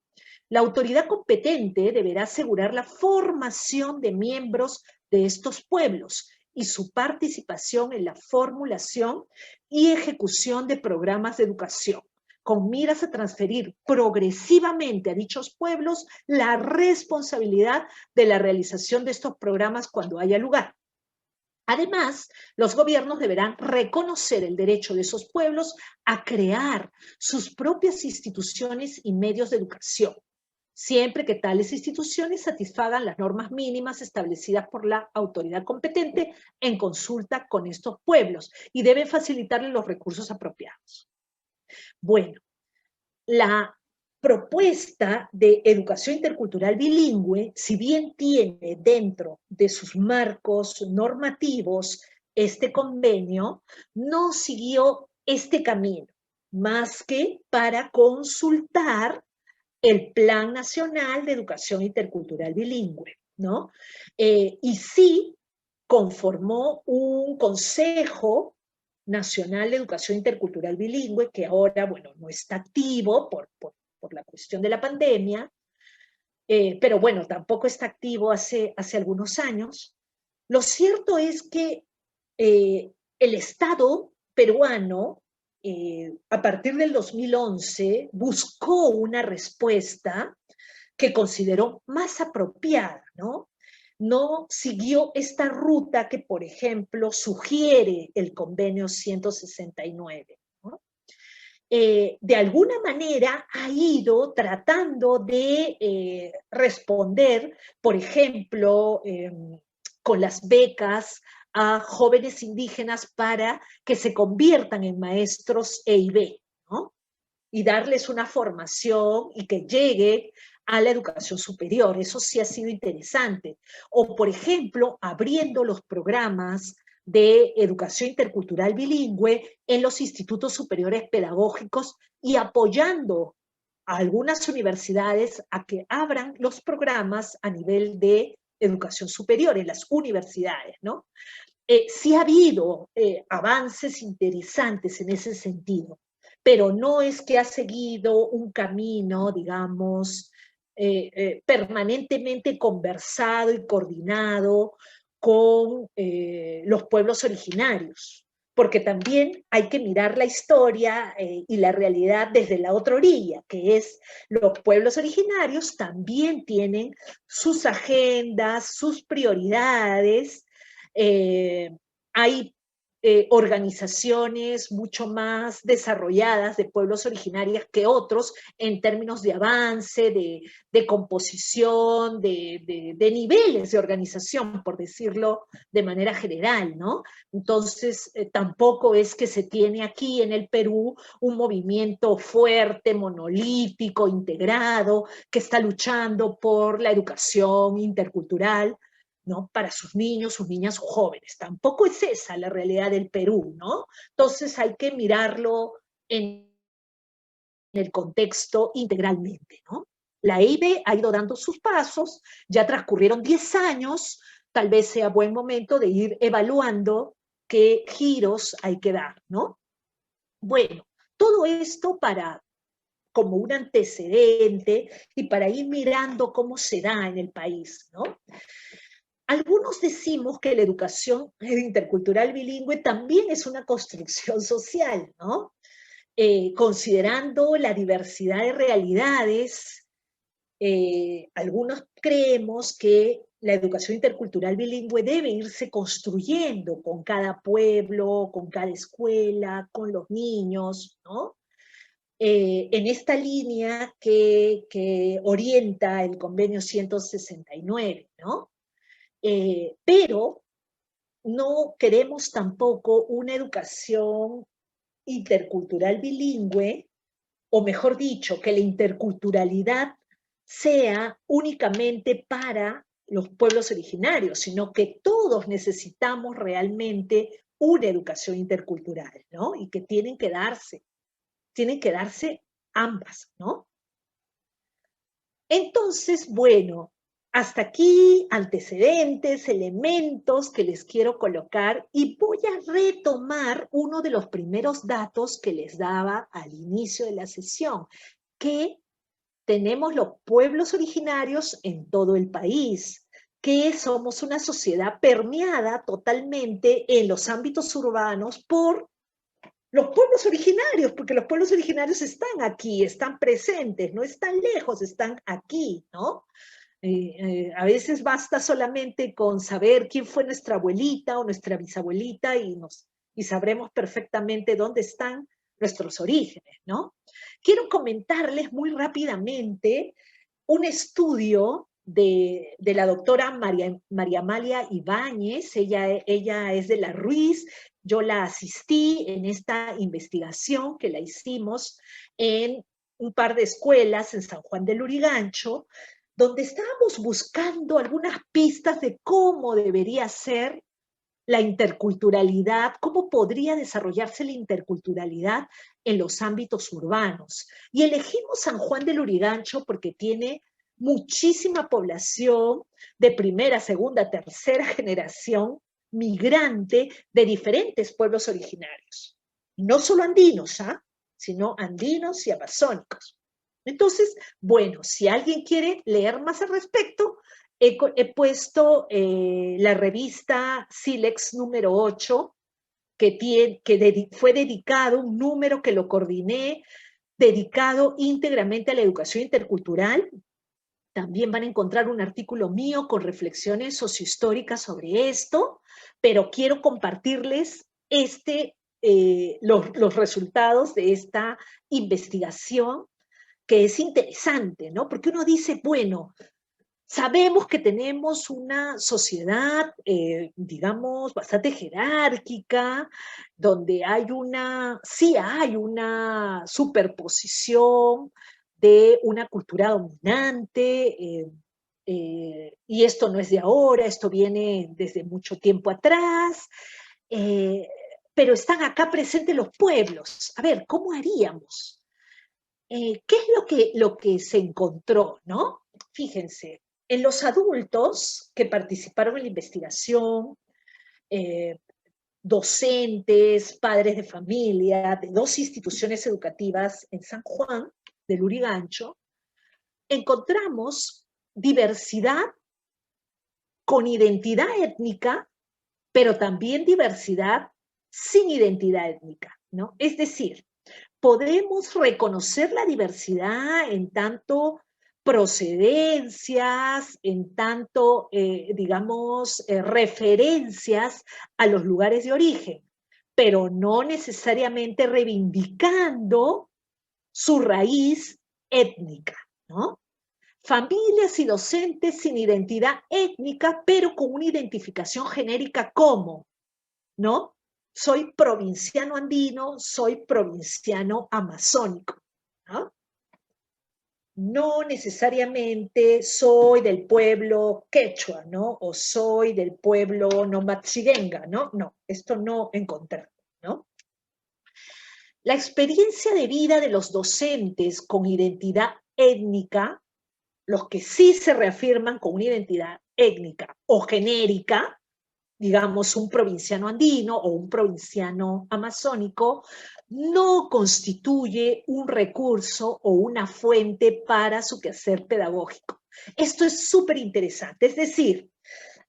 La autoridad competente deberá asegurar la formación de miembros de estos pueblos y su participación en la formulación y ejecución de programas de educación, con miras a transferir progresivamente a dichos pueblos la responsabilidad de la realización de estos programas cuando haya lugar. Además, los gobiernos deberán reconocer el derecho de esos pueblos a crear sus propias instituciones y medios de educación, siempre que tales instituciones satisfagan las normas mínimas establecidas por la autoridad competente en consulta con estos pueblos y deben facilitarles los recursos apropiados. Bueno, la propuesta de educación intercultural bilingüe, si bien tiene dentro de sus marcos normativos este convenio, no siguió este camino, más que para consultar el Plan Nacional de Educación Intercultural Bilingüe, ¿no? Y sí conformó un Consejo Nacional de Educación Intercultural Bilingüe, que ahora, bueno, no está activo por la cuestión de la pandemia, pero bueno, tampoco está activo hace algunos años. Lo cierto es que el Estado peruano, a partir del 2011, buscó una respuesta que consideró más apropiada, ¿no? No siguió esta ruta que, por ejemplo, sugiere el convenio 169, ¿no? De alguna manera ha ido tratando de responder, por ejemplo, con las becas a jóvenes indígenas para que se conviertan en maestros EIB, ¿no? Y darles una formación y que llegue a la educación superior. Eso sí ha sido interesante. O, por ejemplo, abriendo los programas de educación intercultural bilingüe en los institutos superiores pedagógicos y apoyando a algunas universidades a que abran los programas a nivel de educación superior en las universidades, ¿no? Sí ha habido avances interesantes en ese sentido, pero no es que ha seguido un camino, digamos, permanentemente conversado y coordinado con los pueblos originarios, porque también hay que mirar la historia y la realidad desde la otra orilla, que es los pueblos originarios también tienen sus agendas, sus prioridades. Hay organizaciones mucho más desarrolladas de pueblos originarios que otros en términos de avance, de composición, de niveles de organización, por decirlo de manera general, ¿no? Entonces, tampoco es que se tiene aquí en el Perú un movimiento fuerte, monolítico, integrado, que está luchando por la educación intercultural, ¿no? Para sus niños, sus niñas, sus jóvenes. Tampoco es esa la realidad del Perú, ¿no? Entonces hay que mirarlo en el contexto integralmente, ¿no? La EIB ha ido dando sus pasos, ya transcurrieron 10 años, tal vez sea buen momento de ir evaluando qué giros hay que dar, ¿no? Bueno, todo esto como un antecedente y para ir mirando cómo se da en el país, ¿no? Algunos decimos que la educación intercultural bilingüe también es una construcción social, ¿no? Considerando la diversidad de realidades, algunos creemos que la educación intercultural bilingüe debe irse construyendo con cada pueblo, con cada escuela, con los niños, ¿no? En esta línea que orienta el convenio 169, ¿no? Pero no queremos tampoco una educación intercultural bilingüe, o mejor dicho, que la interculturalidad sea únicamente para los pueblos originarios, sino que todos necesitamos realmente una educación intercultural, ¿no? Y que tienen que darse ambas, ¿no? Entonces, bueno, hasta aquí antecedentes, elementos que les quiero colocar y voy a retomar uno de los primeros datos que les daba al inicio de la sesión, que tenemos los pueblos originarios en todo el país, que somos una sociedad permeada totalmente en los ámbitos urbanos por los pueblos originarios, porque los pueblos originarios están aquí, están presentes, no están lejos, están aquí, ¿no? A veces basta solamente con saber quién fue nuestra abuelita o nuestra bisabuelita y sabremos perfectamente dónde están nuestros orígenes, ¿no? Quiero comentarles muy rápidamente un estudio de la doctora María Amalia Ibáñez. Ella es de la Ruiz. Yo la asistí en esta investigación que la hicimos en un par de escuelas en San Juan del Lurigancho, donde estábamos buscando algunas pistas de cómo debería ser la interculturalidad, cómo podría desarrollarse la interculturalidad en los ámbitos urbanos. Y elegimos San Juan del Lurigancho porque tiene muchísima población de primera, segunda, tercera generación migrante de diferentes pueblos originarios. No solo andinos, sino andinos y amazónicos. Entonces, bueno, si alguien quiere leer más al respecto, he puesto la revista Silex número 8, fue dedicado, un número que lo coordiné, dedicado íntegramente a la educación intercultural. También van a encontrar un artículo mío con reflexiones sociohistóricas sobre esto, pero quiero compartirles los resultados de esta investigación, que es interesante, ¿no? Porque uno dice, bueno, sabemos que tenemos una sociedad, digamos, bastante jerárquica, donde sí hay una superposición de una cultura dominante, y esto no es de ahora, esto viene desde mucho tiempo atrás, eh, pero están acá presentes los pueblos. A ver, ¿cómo haríamos? ¿Qué es lo que se encontró, no? Fíjense, en los adultos que participaron en la investigación, eh, docentes, padres de familia, de dos instituciones educativas en San Juan del Lurigancho, encontramos diversidad con identidad étnica, pero también diversidad sin identidad étnica, ¿no? Es decir, podemos reconocer la diversidad en tanto procedencias, en tanto, digamos, referencias a los lugares de origen, pero no necesariamente reivindicando su raíz étnica, ¿no? Familias y docentes sin identidad étnica, pero con una identificación genérica como, ¿no? Soy provinciano andino, soy provinciano amazónico, ¿no? No necesariamente soy del pueblo quechua, ¿no? O soy del pueblo nomaxigenga, ¿no? No, esto no encontramos, ¿no? La experiencia de vida de los docentes con identidad étnica, los que sí se reafirman con una identidad étnica o genérica, digamos, un provinciano andino o un provinciano amazónico, no constituye un recurso o una fuente para su quehacer pedagógico. Esto es súper interesante. Es decir,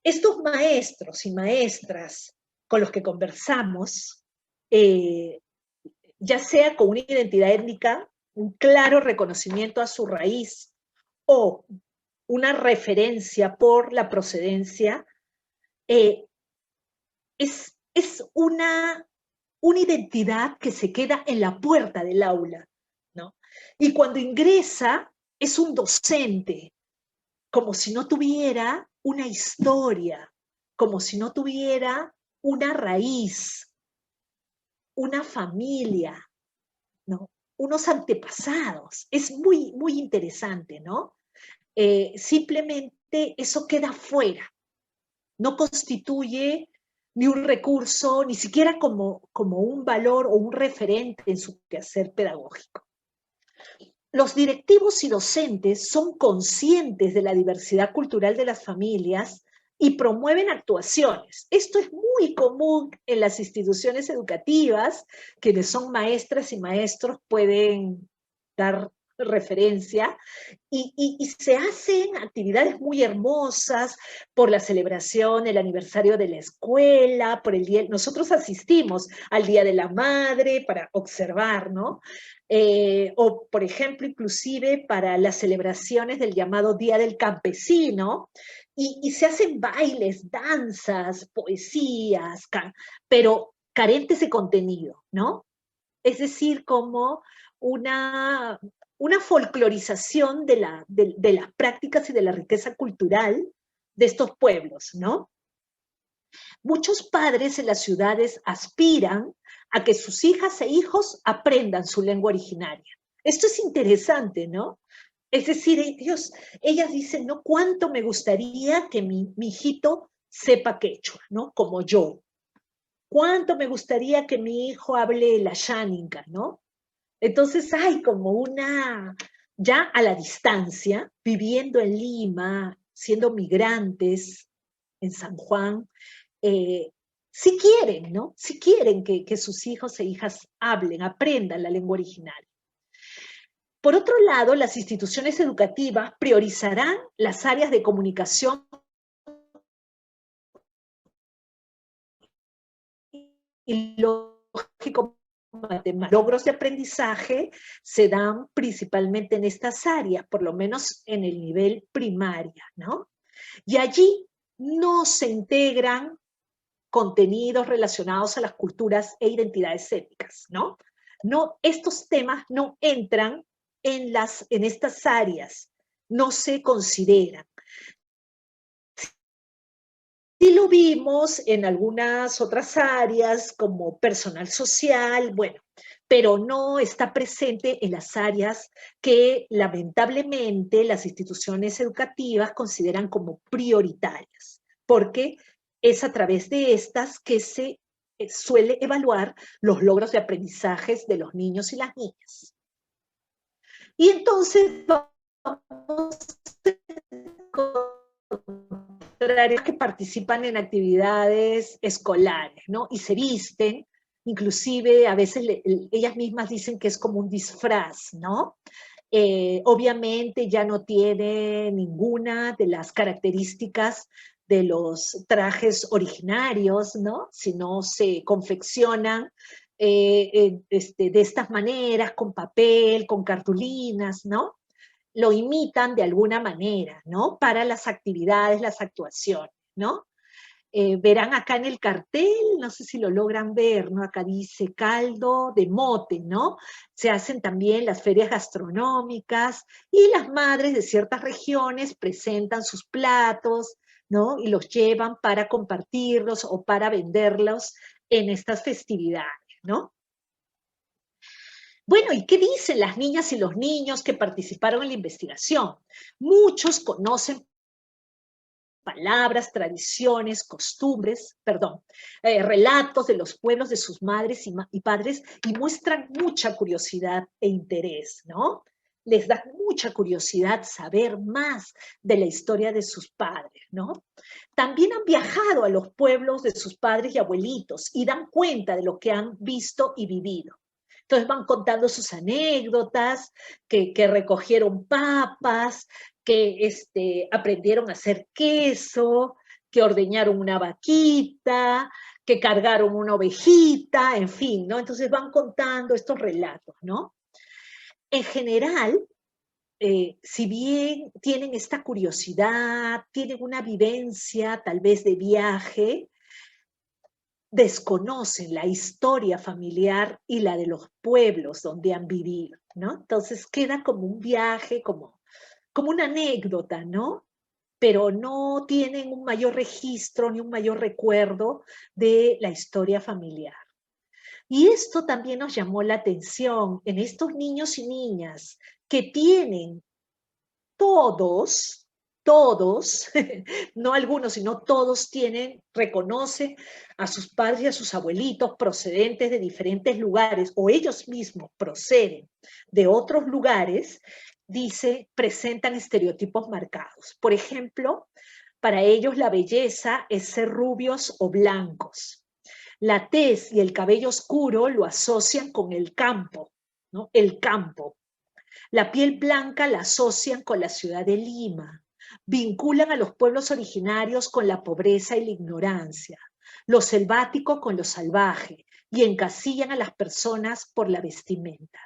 estos maestros y maestras con los que conversamos, ya sea con una identidad étnica, un claro reconocimiento a su raíz o una referencia por la procedencia, es una identidad que se queda en la puerta del aula, ¿no? Y cuando ingresa es un docente, como si no tuviera una historia, como si no tuviera una raíz, una familia, ¿no? Unos antepasados. Es muy, muy interesante, ¿no? Simplemente eso queda fuera, no constituye ni un recurso, ni siquiera como un valor o un referente en su quehacer pedagógico. Los directivos y docentes son conscientes de la diversidad cultural de las familias y promueven actuaciones. Esto es muy común en las instituciones educativas. Quienes son maestras y maestros pueden dar referencia, y se hacen actividades muy hermosas por la celebración, el aniversario de la escuela, por el día, nosotros asistimos al Día de la Madre para observar, ¿no? O, por ejemplo, inclusive para las celebraciones del llamado Día del Campesino, y se hacen bailes, danzas, poesías, pero carentes de contenido, ¿no? Es decir, como una, una folclorización de las prácticas y de la riqueza cultural de estos pueblos, ¿no? Muchos padres en las ciudades aspiran a que sus hijas e hijos aprendan su lengua originaria. Esto es interesante, ¿no? Es decir, ellas dicen, ¿no? ¿Cuánto me gustaría que mi hijito sepa quechua, ¿no? Como yo. ¿Cuánto me gustaría que mi hijo hable la xáninga, ¿no? Entonces hay como ya a la distancia, viviendo en Lima, siendo migrantes en San Juan, si quieren, ¿no? Si quieren que sus hijos e hijas hablen, aprendan la lengua original. Por otro lado, las instituciones educativas priorizarán las áreas de comunicación y lógico, logros de aprendizaje se dan principalmente en estas áreas, por lo menos en el nivel primaria, ¿no? Y allí no se integran contenidos relacionados a las culturas e identidades étnicas, ¿no? No, estos temas no entran en estas áreas, no se consideran. Sí lo vimos en algunas otras áreas como personal social, bueno, pero no está presente en las áreas que lamentablemente las instituciones educativas consideran como prioritarias, porque es a través de estas que se suele evaluar los logros de aprendizajes de los niños y las niñas. Y entonces vamos que participan en actividades escolares, ¿no? Y se visten, inclusive a veces ellas mismas dicen que es como un disfraz, ¿no? Obviamente ya no tiene ninguna de las características de los trajes originarios, ¿no? Sino se confeccionan de estas maneras, con papel, con cartulinas, ¿no? Lo imitan de alguna manera, ¿no? Para las actividades, las actuaciones, ¿no? Verán acá en el cartel, no sé si lo logran ver, ¿no? Acá dice caldo de mote, ¿no? Se hacen también las ferias gastronómicas y las madres de ciertas regiones presentan sus platos, ¿no? Y los llevan para compartirlos o para venderlos en estas festividades, ¿no? Bueno, ¿y qué dicen las niñas y los niños que participaron en la investigación? Muchos conocen palabras, tradiciones, costumbres, perdón, relatos de los pueblos de sus madres y padres y muestran mucha curiosidad e interés, ¿no? Les da mucha curiosidad saber más de la historia de sus padres, ¿no? También han viajado a los pueblos de sus padres y abuelitos y dan cuenta de lo que han visto y vivido. Entonces van contando sus anécdotas, que recogieron papas, que aprendieron a hacer queso, que ordeñaron una vaquita, que cargaron una ovejita, en fin, ¿no? Entonces van contando estos relatos, ¿no? En general, si bien tienen esta curiosidad, tienen una vivencia tal vez de viaje, desconocen la historia familiar y la de los pueblos donde han vivido, ¿no? Entonces queda como un viaje, como una anécdota, ¿no? Pero no tienen un mayor registro ni un mayor recuerdo de la historia familiar. Y esto también nos llamó la atención en estos niños y niñas que tienen todos, no algunos, sino todos reconocen a sus padres y a sus abuelitos procedentes de diferentes lugares, o ellos mismos proceden de otros lugares, presentan estereotipos marcados. Por ejemplo, para ellos la belleza es ser rubios o blancos. La tez y el cabello oscuro lo asocian con el campo, ¿no? El campo. La piel blanca la asocian con la ciudad de Lima. Vinculan a los pueblos originarios con la pobreza y la ignorancia, lo selvático con lo salvaje, y encasillan a las personas por la vestimenta.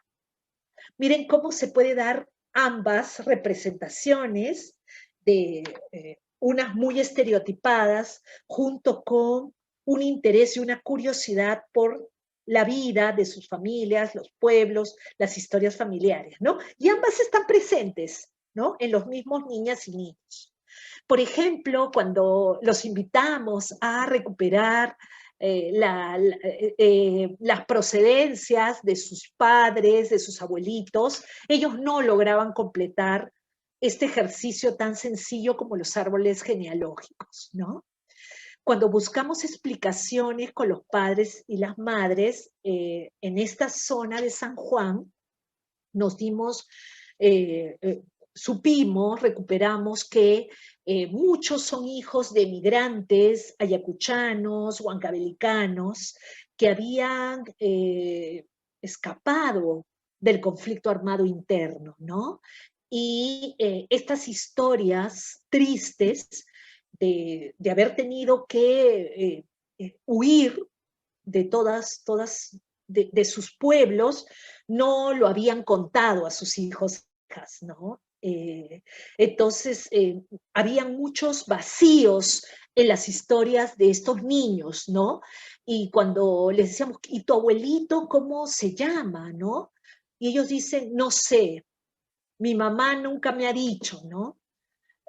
Miren cómo se puede dar ambas representaciones de unas muy estereotipadas junto con un interés y una curiosidad por la vida de sus familias, los pueblos, las historias familiares, ¿no? Y ambas están presentes, ¿no? En los mismos niñas y niños. Por ejemplo, cuando los invitamos a recuperar las procedencias de sus padres, de sus abuelitos, ellos no lograban completar este ejercicio tan sencillo como los árboles genealógicos, ¿no? Cuando buscamos explicaciones con los padres y las madres en esta zona de San Juan, nos dimos, supimos, recuperamos que muchos son hijos de migrantes ayacuchanos, huancavelicanos, que habían escapado del conflicto armado interno, ¿no? Y estas historias tristes de haber tenido que huir de de sus pueblos, no lo habían contado a sus hijos, ¿no? Entonces, habían muchos vacíos en las historias de estos niños, ¿no? Y cuando les decíamos, ¿y tu abuelito cómo se llama, no? Y ellos dicen, no sé, mi mamá nunca me ha dicho, ¿no?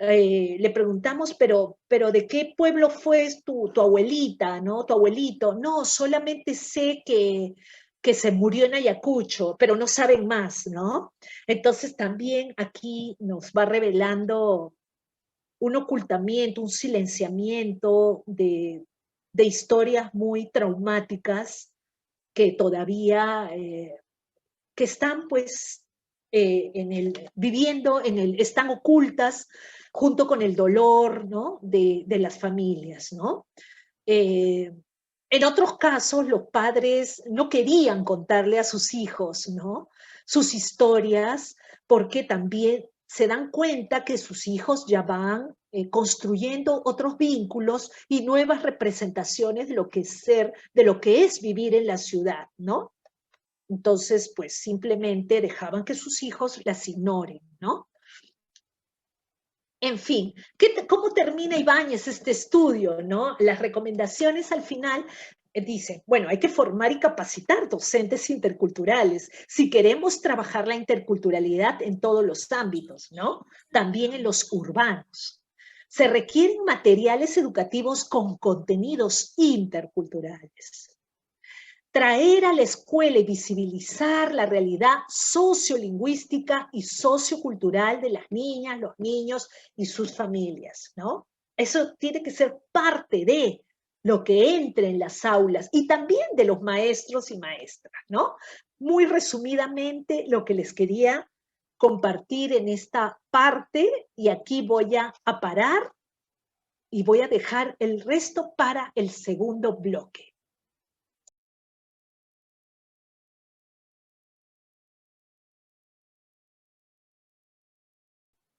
Le preguntamos, pero ¿de qué pueblo fue tu abuelita, no? Tu abuelito. No, solamente sé que se murió en Ayacucho, pero no saben más, ¿no? Entonces también aquí nos va revelando un ocultamiento, un silenciamiento de historias muy traumáticas que todavía, que están pues viviendo están ocultas junto con el dolor, ¿no? de las familias, ¿no? Eh, en otros casos, los padres no querían contarle a sus hijos, ¿no? Sus historias, porque también se dan cuenta que sus hijos ya van construyendo otros vínculos y nuevas representaciones de lo que es ser, de lo que es vivir en la ciudad, ¿no? Entonces, pues simplemente dejaban que sus hijos las ignoren, ¿no? En fin, ¿cómo termina Ibáñez este estudio, no? Las recomendaciones al final dicen, bueno, hay que formar y capacitar docentes interculturales si queremos trabajar la interculturalidad en todos los ámbitos, ¿no? También en los urbanos. Se requieren materiales educativos con contenidos interculturales. Traer a la escuela y visibilizar la realidad sociolingüística y sociocultural de las niñas, los niños y sus familias, ¿no? Eso tiene que ser parte de lo que entre en las aulas y también de los maestros y maestras, ¿no? Muy resumidamente, lo que les quería compartir en esta parte, y aquí voy a parar y voy a dejar el resto para el segundo bloque.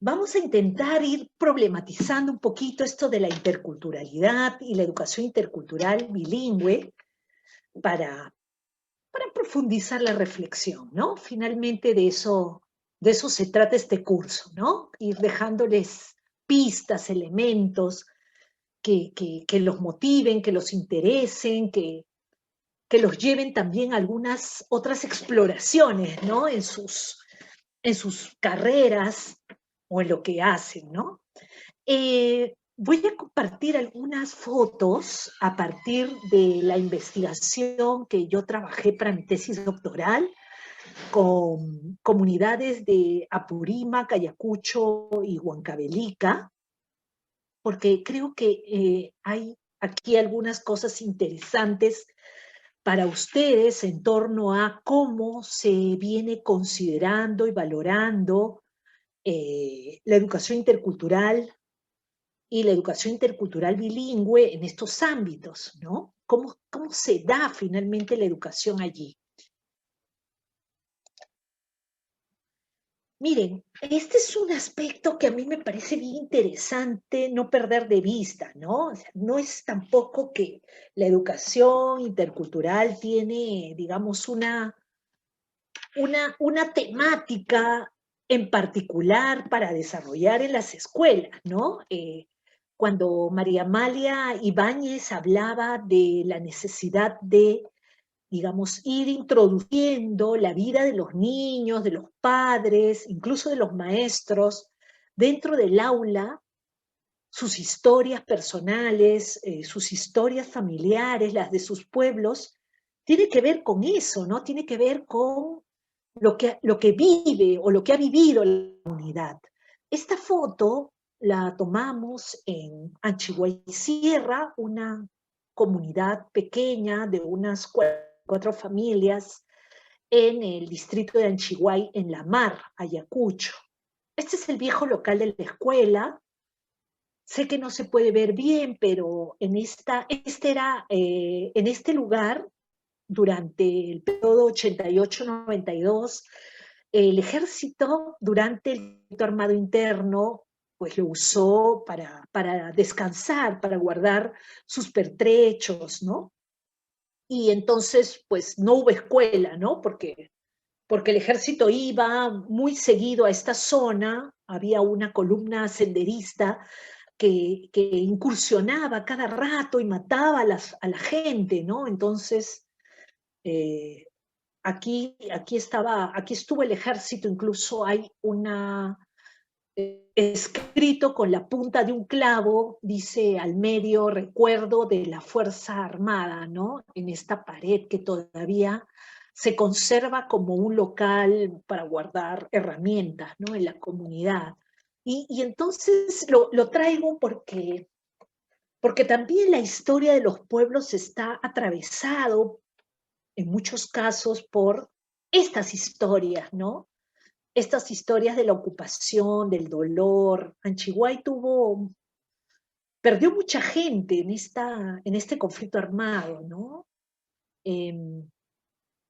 Vamos a intentar ir problematizando un poquito esto de la interculturalidad y la educación intercultural bilingüe para profundizar la reflexión, ¿no? Finalmente de eso se trata este curso, ¿no? Ir dejándoles pistas, elementos que los motiven, que los interesen, que los lleven también a algunas otras exploraciones, ¿no? En sus carreras o en lo que hacen, ¿no? Voy a compartir algunas fotos a partir de la investigación que yo trabajé para mi tesis doctoral con comunidades de Apurímac, Ayacucho y Huancavelica, porque creo que hay aquí algunas cosas interesantes para ustedes en torno a cómo se viene considerando y valorando la educación intercultural y la educación intercultural bilingüe en estos ámbitos, ¿no? ¿Cómo se da finalmente la educación allí? Miren, este es un aspecto que a mí me parece bien interesante no perder de vista, ¿no? O sea, no es tampoco que la educación intercultural tiene, digamos, una temática en particular para desarrollar en las escuelas, ¿no? Cuando María Amalia Ibáñez hablaba de la necesidad de, digamos, ir introduciendo la vida de los niños, de los padres, incluso de los maestros, dentro del aula, sus historias personales, sus historias familiares, las de sus pueblos, tiene que ver con eso, ¿no? Tiene que ver con lo que vive o lo que ha vivido la comunidad. Esta foto la tomamos en Anchihuay Sierra, una comunidad pequeña de unas cuatro familias en el distrito de Anchihuay, en La Mar, Ayacucho. Este es el viejo local de la escuela. Sé que no se puede ver bien, pero en este lugar, durante el periodo 88-92, el ejército, durante el conflicto armado interno, pues lo usó para descansar, para guardar sus pertrechos, ¿no? Y entonces, pues no hubo escuela, ¿no? Porque el ejército iba muy seguido a esta zona, había una columna senderista que incursionaba cada rato y mataba a la gente, ¿no? Entonces, eh, aquí estuvo el ejército, incluso hay una escrito con la punta de un clavo, dice al medio, recuerdo de la Fuerza Armada, ¿no? En esta pared que todavía se conserva como un local para guardar herramientas, ¿no? En la comunidad. Y entonces lo traigo porque también la historia de los pueblos está atravesado en muchos casos por estas historias, ¿no? Estas historias de la ocupación, del dolor. Anchihuay perdió mucha gente en este conflicto armado, ¿no? Eh,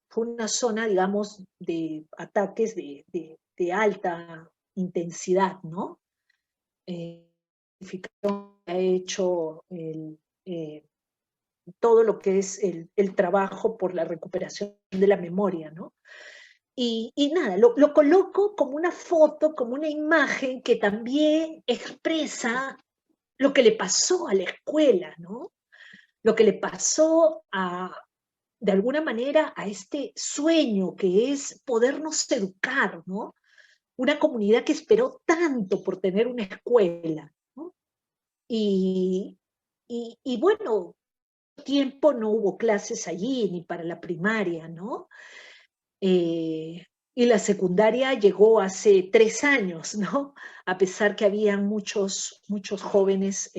Fue una zona, digamos, de ataques de alta intensidad, ¿no? Eh, ha hecho todo lo que es el trabajo por la recuperación de la memoria, ¿no? Y nada, lo coloco como una foto, como una imagen que también expresa lo que le pasó a la escuela, ¿no? Lo que le pasó de alguna manera, a este sueño que es podernos educar, ¿no? Una comunidad que esperó tanto por tener una escuela, ¿no? Y, y bueno, tiempo no hubo clases allí, ni para la primaria, ¿no? Y la secundaria llegó hace 3 años, ¿no? A pesar que había muchos jóvenes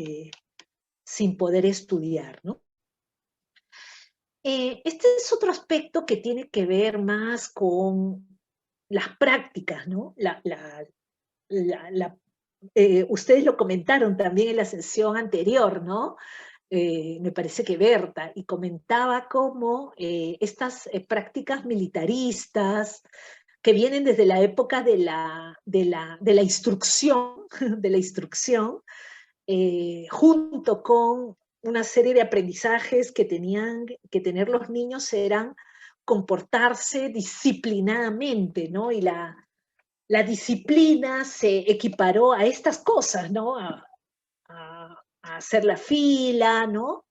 sin poder estudiar, ¿no? Este es otro aspecto que tiene que ver más con las prácticas, ¿no? Ustedes lo comentaron también en la sesión anterior, ¿no? Me parece que Berta, y comentaba cómo estas prácticas militaristas que vienen desde la época de la instrucción, de la instrucción, junto con una serie de aprendizajes que tenían que tener los niños eran comportarse disciplinadamente, ¿no? Y la disciplina se equiparó a estas cosas, ¿no? A hacer la fila, ¿no?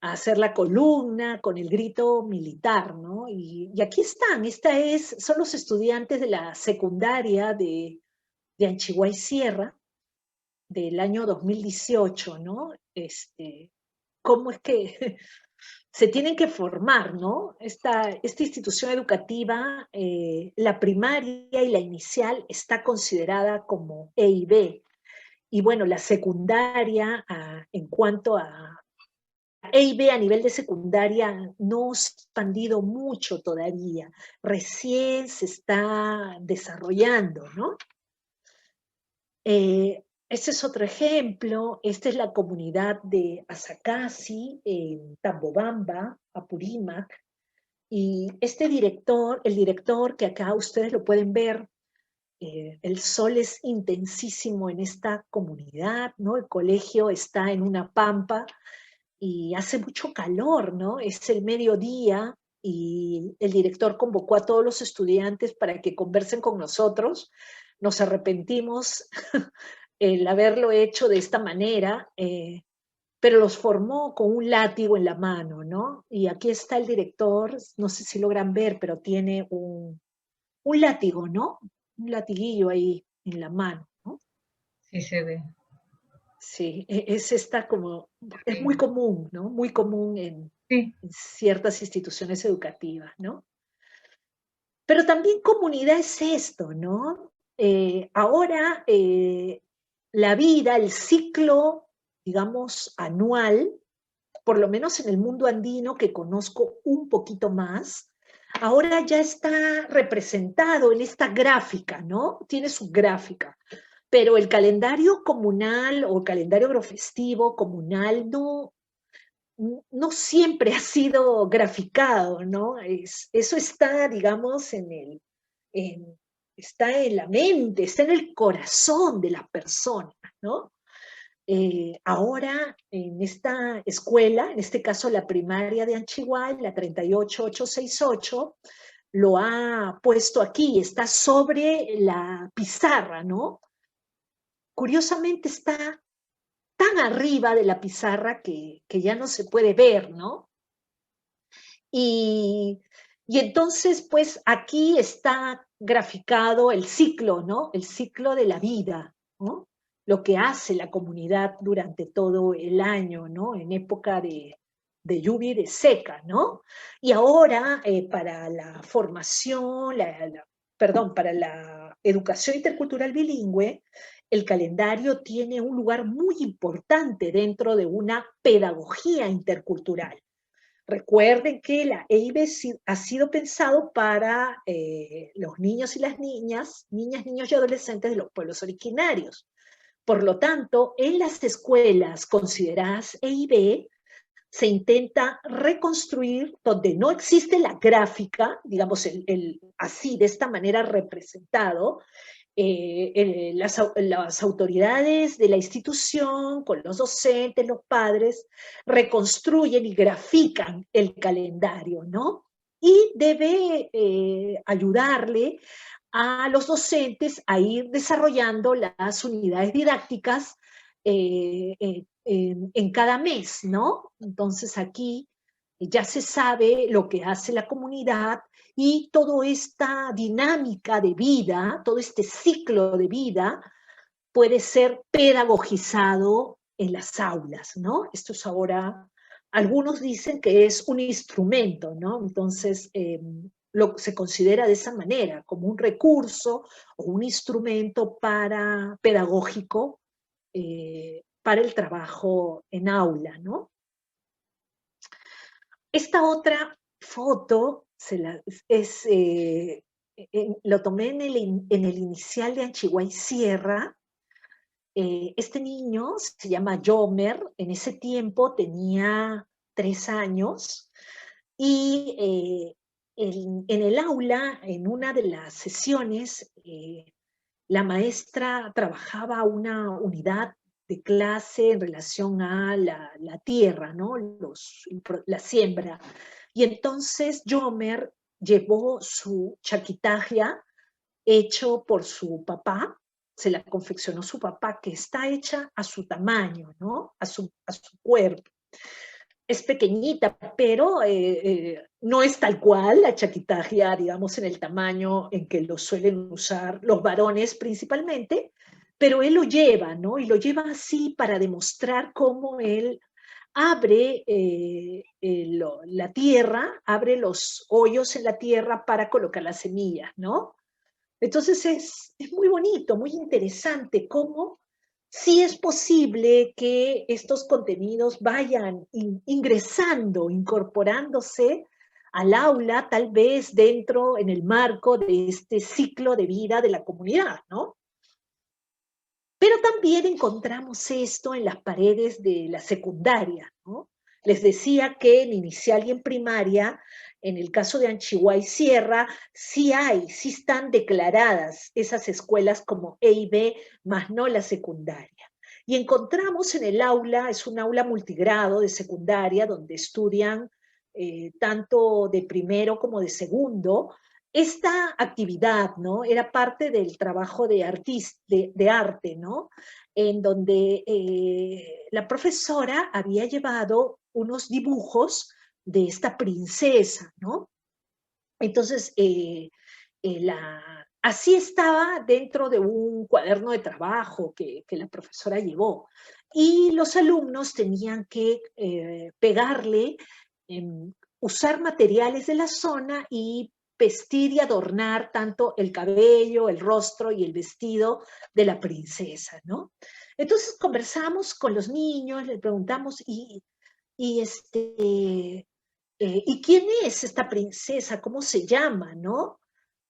A hacer la columna con el grito militar, ¿no? Y aquí están, son los estudiantes de la secundaria de Anchihuay Sierra, del año 2018, ¿no? Cómo es que se tienen que formar, ¿no? Esta institución educativa, la primaria y la inicial, está considerada como E y B. Y bueno, la secundaria, en cuanto a E y B a nivel de secundaria, no se ha expandido mucho todavía. Recién se está desarrollando, ¿no? Este es otro ejemplo. Esta es la comunidad de Asacasi, en Tambobamba, Apurímac. Y el director que acá ustedes lo pueden ver, El sol es intensísimo en esta comunidad, ¿no? El colegio está en una pampa y hace mucho calor, ¿no? Es el mediodía y el director convocó a todos los estudiantes para que conversen con nosotros. Nos arrepentimos el haberlo hecho de esta manera, pero los formó con un látigo en la mano, ¿no? Y aquí está el director, no sé si logran ver, pero tiene un látigo, ¿no? Un latiguillo ahí en la mano, ¿no? Sí se ve. Sí, es esta como, es muy Lindo. común, ¿no? Muy común Sí, en ciertas instituciones educativas, ¿no? Pero también comunidad es esto, ¿no? Ahora la vida, el ciclo, digamos, anual, por lo menos en el mundo andino que conozco un poquito más, ahora ya está representado en esta gráfica, ¿no? Tiene su gráfica, pero el calendario comunal o el calendario agrofestivo comunal no siempre ha sido graficado, ¿no? Eso está, digamos, en, está en la mente, está en el corazón de las personas, ¿no? Ahora, en esta escuela, en este caso la primaria de Anchihuay, la 38868, lo ha puesto aquí, está sobre la pizarra, ¿no? Curiosamente está tan arriba de la pizarra que ya no se puede ver, ¿no? Y, y entonces, pues aquí está graficado el ciclo, ¿no? El ciclo de la vida, ¿no? Lo que hace la comunidad durante todo el año, ¿no? En época de lluvia y de seca, ¿no? Y ahora, para la formación, perdón, para la educación intercultural bilingüe, el calendario tiene un lugar muy importante dentro de una pedagogía intercultural. Recuerden que la EIB ha sido pensado para los niños y las niñas, niños y adolescentes de los pueblos originarios. Por lo tanto, en las escuelas consideradas EIB se intenta reconstruir donde no existe la gráfica, digamos, así, de esta manera representado, las autoridades de la institución, con los docentes, los padres, reconstruyen y grafican el calendario, ¿no? Y debe ayudarle a los docentes a ir desarrollando las unidades didácticas en cada mes, ¿no? Entonces aquí ya se sabe lo que hace la comunidad y toda esta dinámica de vida, todo este ciclo de vida puede ser pedagogizado en las aulas, ¿no? Esto es ahora, algunos dicen que es un instrumento, ¿no? Entonces, se considera de esa manera, como un recurso o un instrumento pedagógico para el trabajo en aula, ¿no? Esta otra foto lo tomé en el inicial de Anchihuay Sierra. Este niño se llama Jomer, en ese tiempo tenía 3 años y en el aula, en una de las sesiones, la maestra trabajaba una unidad de clase en relación a la tierra, ¿no? La siembra. Y entonces Jomer llevó su chaquitaja hecho por su papá, se la confeccionó su papá, que está hecha a su tamaño, ¿no? A su cuerpo. Es pequeñita, pero no es tal cual la chaquitaja, digamos, en el tamaño en que lo suelen usar los varones principalmente, pero él lo lleva, ¿no? Y lo lleva así para demostrar cómo él abre la tierra, abre los hoyos en la tierra para colocar las semillas, ¿no? Entonces es muy bonito, muy interesante cómo sí es posible que estos contenidos vayan ingresando, incorporándose al aula, tal vez dentro, en el marco de este ciclo de vida de la comunidad, ¿no? Pero también encontramos esto en las paredes de la secundaria, ¿no? Les decía que en inicial y en primaria En el caso de Anchihuay Sierra, sí están declaradas esas escuelas como E y B, más no la secundaria. Y encontramos en el aula, es un aula multigrado de secundaria, donde estudian tanto de primero como de segundo. Esta actividad, ¿no? Era parte del trabajo de arte, ¿no? En donde la profesora había llevado unos dibujos de esta princesa, ¿no? Entonces, así estaba dentro de un cuaderno de trabajo que la profesora llevó. Y los alumnos tenían que pegarle, usar materiales de la zona y vestir y adornar tanto el cabello, el rostro y el vestido de la princesa, ¿no? Entonces conversamos con los niños, les preguntamos, y ¿y quién es esta princesa? ¿Cómo se llama, no?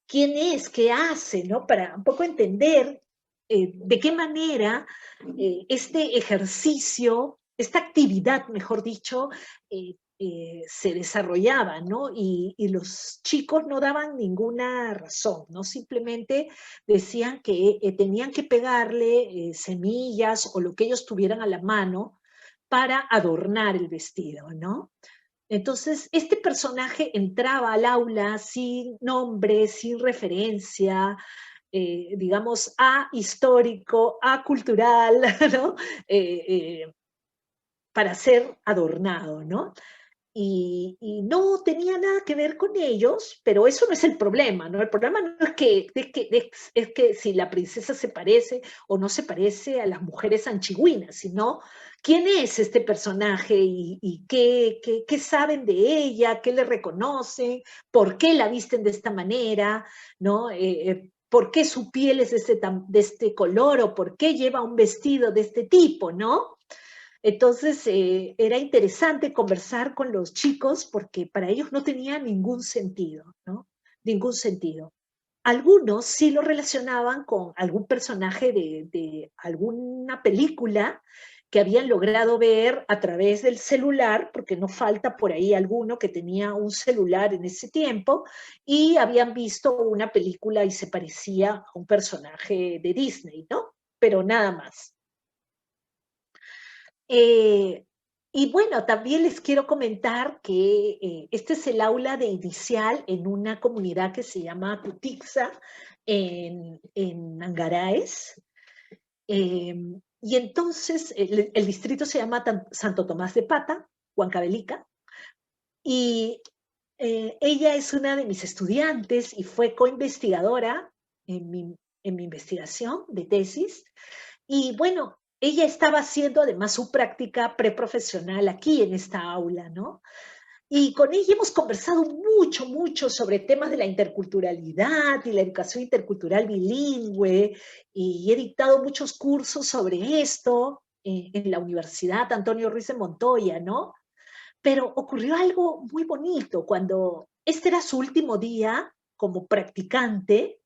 ¿Quién es? ¿Qué hace? ¿No? Para un poco entender de qué manera este ejercicio, esta actividad, mejor dicho, se desarrollaba, ¿no? Y los chicos no daban ninguna razón, ¿no? Simplemente decían que tenían que pegarle semillas o lo que ellos tuvieran a la mano para adornar el vestido, ¿no? Entonces, este personaje entraba al aula sin nombre, sin referencia, digamos, a histórico, a cultural, ¿no? Eh, eh, para ser adornado, ¿no? Y no tenía nada que ver con ellos, pero eso no es el problema, ¿no? El problema no es que si la princesa se parece o no se parece a las mujeres anchigüinas, sino quién es este personaje y qué saben de ella, qué le reconocen, por qué la visten de esta manera, ¿no? ¿Por qué su piel es de este color o por qué lleva un vestido de este tipo, ¿no? Entonces, era interesante conversar con los chicos porque para ellos no tenía ningún sentido, ¿no? Ningún sentido. Algunos sí lo relacionaban con algún personaje de alguna película que habían logrado ver a través del celular, porque no falta por ahí alguno que tenía un celular en ese tiempo, y habían visto una película y se parecía a un personaje de Disney, ¿no? Pero nada más. Eh, y bueno, también les quiero comentar que este es el aula de inicial en una comunidad que se llama Cutixa, en Angaraes. Eh, y entonces el distrito se llama Santo Tomás de Pata, Huancavelica, y ella es una de mis estudiantes y fue coinvestigadora en mi investigación de tesis. Y bueno, ella estaba haciendo además su práctica preprofesional aquí en esta aula, ¿no? Y con ella hemos conversado mucho sobre temas de la interculturalidad y la educación intercultural bilingüe, y he dictado muchos cursos sobre esto en la Universidad Antonio Ruiz de Montoya, ¿no? Pero ocurrió algo muy bonito cuando este era su último día como practicante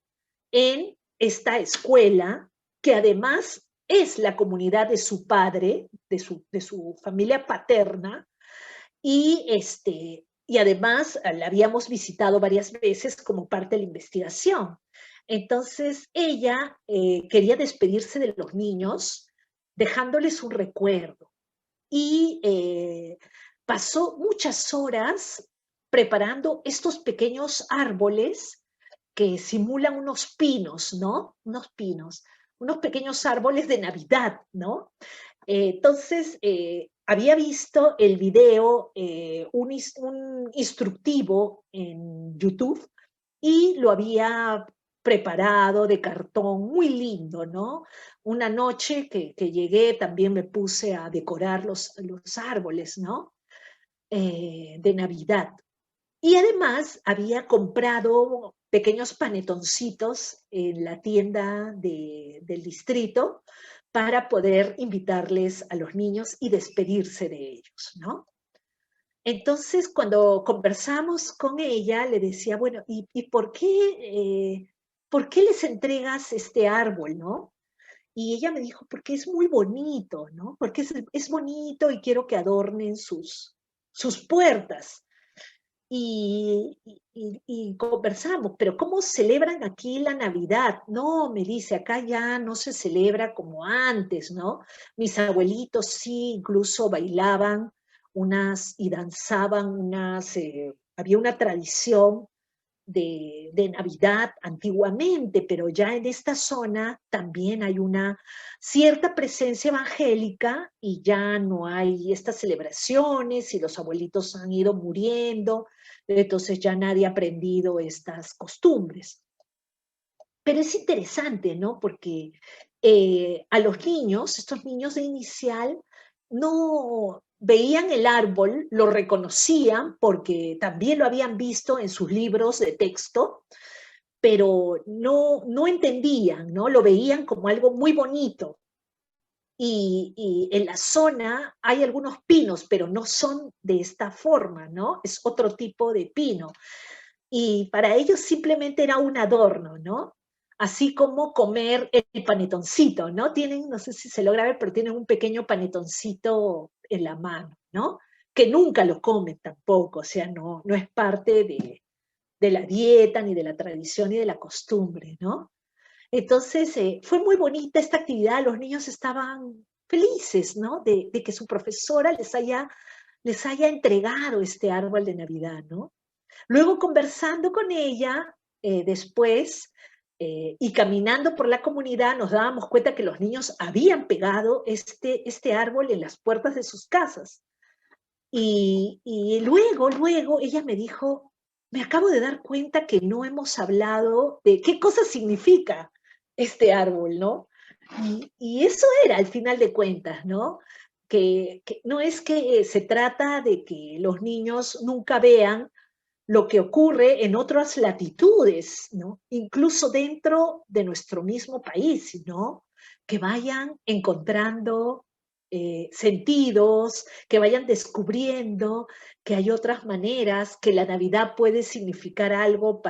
en esta escuela, que además es la comunidad de su padre, de su familia paterna, y además la habíamos visitado varias veces como parte de la investigación. Entonces ella quería despedirse de los niños dejándoles un recuerdo y pasó muchas horas preparando estos pequeños árboles que simulan unos pinos, ¿no? Unos pinos, unos pequeños árboles de Navidad, ¿no? Entonces, había visto el video, un instructivo en YouTube, y lo había preparado de cartón, muy lindo, ¿no? Una noche que llegué también me puse a decorar los árboles, ¿no? De Navidad. Y además había comprado pequeños panetoncitos en la tienda del distrito para poder invitarles a los niños y despedirse de ellos, ¿no? Entonces, cuando conversamos con ella, le decía, bueno, ¿y por qué les entregas este árbol, no? Y ella me dijo, porque es muy bonito, ¿no? Porque es bonito y quiero que adornen sus puertas. y conversamos, pero ¿cómo celebran aquí la Navidad? No, me dice, acá ya no se celebra como antes, ¿no? Mis abuelitos sí, incluso bailaban y danzaban había una tradición de Navidad antiguamente, pero ya en esta zona también hay una cierta presencia evangélica y ya no hay estas celebraciones y los abuelitos han ido muriendo, entonces ya nadie ha aprendido estas costumbres. Pero es interesante, ¿no? Porque a los niños, estos niños de inicial, no veían el árbol, lo reconocían porque también lo habían visto en sus libros de texto, pero no entendían, ¿no? Lo veían como algo muy bonito. Y en la zona hay algunos pinos, pero no son de esta forma, ¿no? Es otro tipo de pino. Y para ellos simplemente era un adorno, ¿no? Así como comer el panetoncito, ¿no? Tienen, no sé si se logra ver, pero tienen un pequeño panetoncito en la mano, ¿no? Que nunca lo comen tampoco, o sea, no es parte de la dieta, ni de la tradición, ni de la costumbre, ¿no? Entonces, fue muy bonita esta actividad, los niños estaban felices, ¿no? De que su profesora les haya entregado este árbol de Navidad, ¿no? Luego conversando con ella, después, y caminando por la comunidad, nos dábamos cuenta que los niños habían pegado este árbol en las puertas de sus casas. Y luego ella me dijo, me acabo de dar cuenta que no hemos hablado de qué cosa significa este árbol, ¿no? Y eso era al final de cuentas, ¿no? Que no es que se trata de que los niños nunca vean lo que ocurre en otras latitudes, ¿no? Incluso dentro de nuestro mismo país, ¿no? Que vayan encontrando sentidos, que vayan descubriendo que hay otras maneras, que la Navidad puede significar algo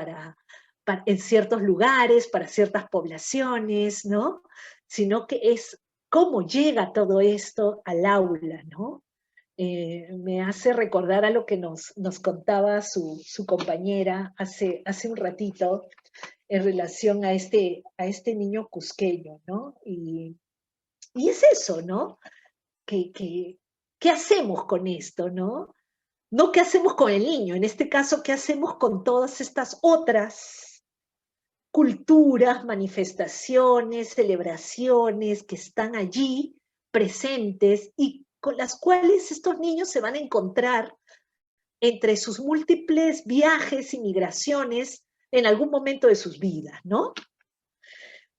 en ciertos lugares, para ciertas poblaciones, ¿no? Sino que es cómo llega todo esto al aula, ¿no? Me hace recordar a lo que nos contaba su compañera hace un ratito en relación a este niño cusqueño, ¿no? Y es eso, ¿no? ¿Qué hacemos con esto, no? No qué hacemos con el niño, en este caso, qué hacemos con todas estas otras culturas, manifestaciones, celebraciones que están allí presentes y con las cuales estos niños se van a encontrar entre sus múltiples viajes y migraciones en algún momento de sus vidas, ¿no?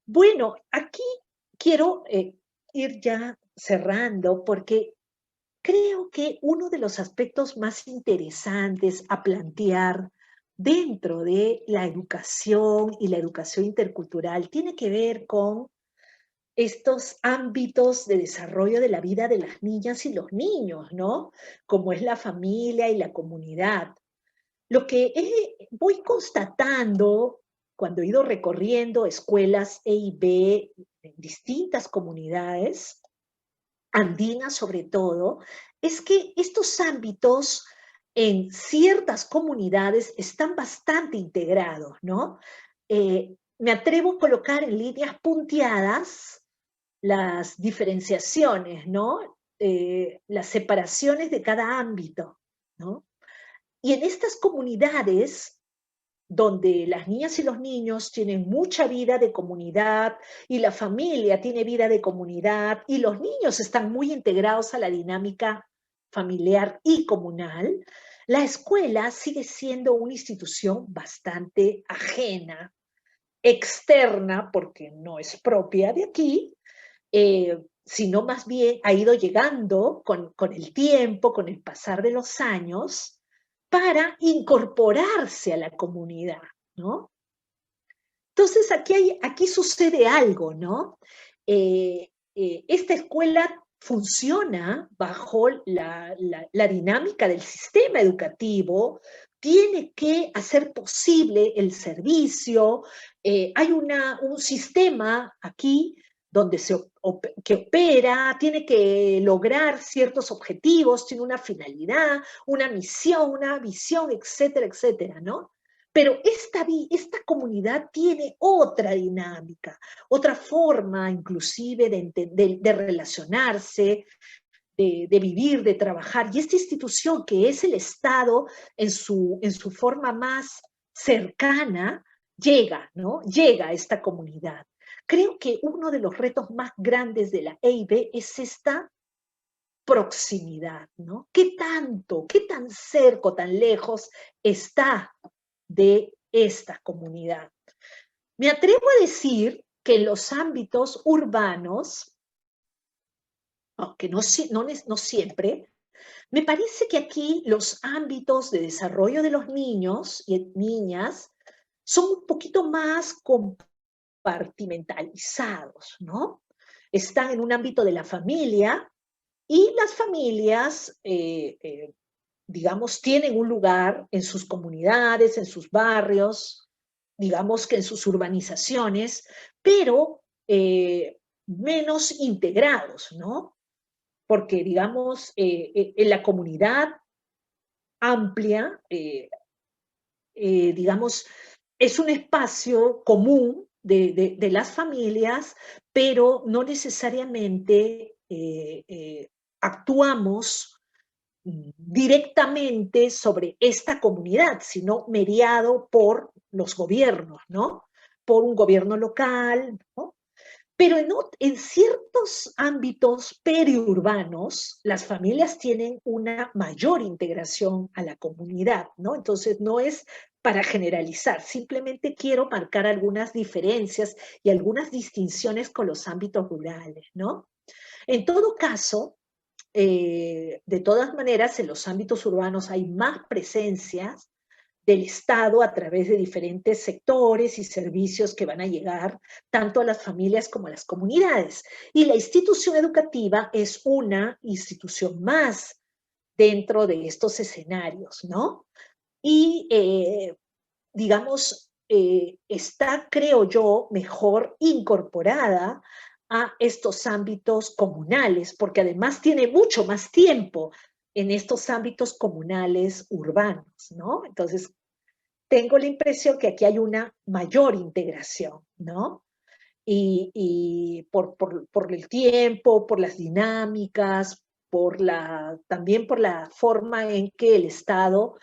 Bueno, aquí quiero ir ya cerrando porque creo que uno de los aspectos más interesantes a plantear dentro de la educación y la educación intercultural tiene que ver con estos ámbitos de desarrollo de la vida de las niñas y los niños, ¿no? Como es la familia y la comunidad. Lo que voy constatando cuando he ido recorriendo escuelas E y B en distintas comunidades, andinas sobre todo, es que estos ámbitos en ciertas comunidades están bastante integrados, ¿no? Me atrevo a colocar en líneas punteadas las diferenciaciones, ¿no? Las separaciones de cada ámbito, ¿no? Y en estas comunidades donde las niñas y los niños tienen mucha vida de comunidad y la familia tiene vida de comunidad y los niños están muy integrados a la dinámica familiar y comunal, la escuela sigue siendo una institución bastante ajena, externa, porque no es propia de aquí, sino más bien ha ido llegando con el tiempo, con el pasar de los años, para incorporarse a la comunidad, ¿no? Entonces aquí sucede algo, ¿no? Esta escuela funciona bajo la dinámica del sistema educativo, tiene que hacer posible el servicio, hay un sistema aquí donde que opera, tiene que lograr ciertos objetivos, tiene una finalidad, una misión, una visión, etcétera, etcétera, ¿no? Pero esta comunidad tiene otra dinámica, otra forma inclusive de relacionarse, de vivir, de trabajar. Y esta institución que es el Estado en su forma más cercana, llega, ¿no? Llega a esta comunidad. Creo que uno de los retos más grandes de la EIB es esta proximidad, ¿no? ¿Qué tanto, qué tan cerca, tan lejos está de esta comunidad? Me atrevo a decir que en los ámbitos urbanos, aunque no siempre, me parece que aquí los ámbitos de desarrollo de los niños y niñas son un poquito más compartimentalizados, ¿no? Están en un ámbito de la familia y las familias, digamos, tienen un lugar en sus comunidades, en sus barrios, digamos que en sus urbanizaciones, pero menos integrados, ¿no? Porque, digamos, en la comunidad amplia, digamos, es un espacio común de las familias, pero no necesariamente actuamos directamente sobre esta comunidad, sino mediado por los gobiernos, ¿no? Por un gobierno local, ¿no? Pero en ciertos ámbitos periurbanos, las familias tienen una mayor integración a la comunidad, ¿no? Entonces, no es para generalizar, simplemente quiero marcar algunas diferencias y algunas distinciones con los ámbitos rurales, ¿no? En todo caso, de todas maneras, en los ámbitos urbanos hay más presencias del Estado a través de diferentes sectores y servicios que van a llegar tanto a las familias como a las comunidades. Y la institución educativa es una institución más dentro de estos escenarios, ¿no? Y, digamos, está, creo yo, mejor incorporada a estos ámbitos comunales, porque además tiene mucho más tiempo en estos ámbitos comunales urbanos, ¿no? Entonces, tengo la impresión que aquí hay una mayor integración, ¿no? Y por el tiempo, por las dinámicas, también por la forma en que el Estado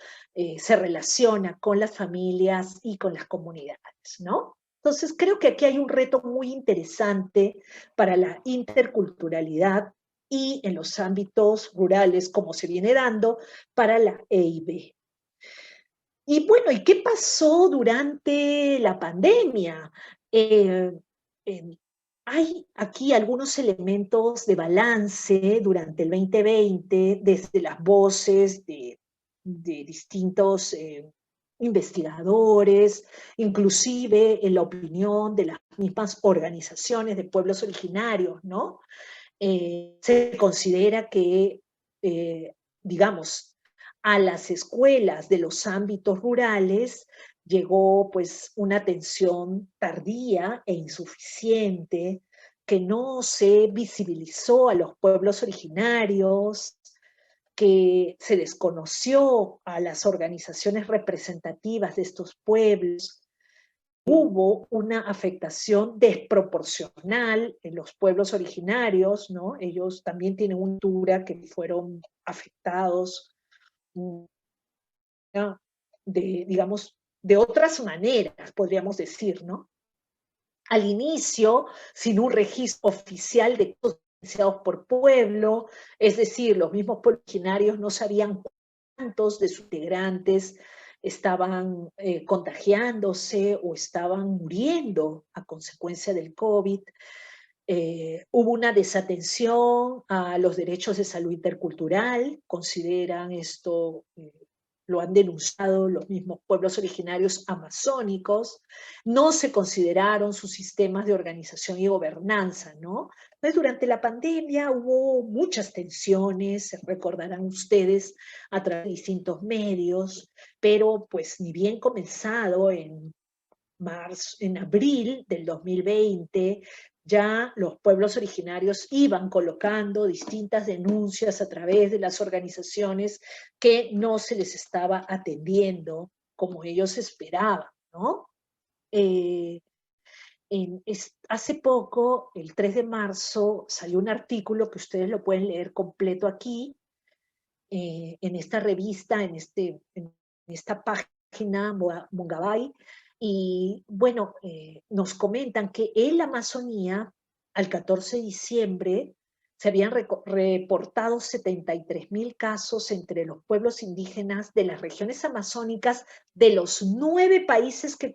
se relaciona con las familias y con las comunidades, ¿no? Entonces, creo que aquí hay un reto muy interesante para la interculturalidad y en los ámbitos rurales, como se viene dando, para la EIB. Y bueno, ¿y qué pasó durante la pandemia? Eh, eh, Hay aquí algunos elementos de balance durante el 2020, desde las voces de distintos investigadores, inclusive en la opinión de las mismas organizaciones de pueblos originarios, ¿no? Se considera que, digamos, a las escuelas de los ámbitos rurales llegó pues una atención tardía e insuficiente, que no se visibilizó a los pueblos originarios, que se desconoció a las organizaciones representativas de estos pueblos. Hubo una afectación desproporcional en los pueblos originarios, ¿no? Ellos también tienen una cultura que fueron afectados, ¿no? Digamos, de otras maneras, podríamos decir, ¿no? Al inicio, sin un registro oficial de financiados por pueblo, es decir, los mismos pueblos originarios no sabían cuántos de sus integrantes estaban contagiándose o estaban muriendo a consecuencia del COVID. Hubo una desatención a los derechos de salud intercultural, consideran esto, lo han denunciado los mismos pueblos originarios amazónicos, no se consideraron sus sistemas de organización y gobernanza, ¿no? Entonces, durante la pandemia hubo muchas tensiones, se recordarán ustedes a través de distintos medios, pero pues ni bien comenzado en en abril del 2020, ya los pueblos originarios iban colocando distintas denuncias a través de las organizaciones que no se les estaba atendiendo como ellos esperaban, ¿no? Eh, hace poco, el 3 de marzo, salió un artículo que ustedes lo pueden leer completo aquí, en esta revista, en esta página, Mongabay, y bueno, nos comentan que en la Amazonía, al 14 de diciembre, se habían reportado 73.000 casos entre los pueblos indígenas de las regiones amazónicas de los 9 países que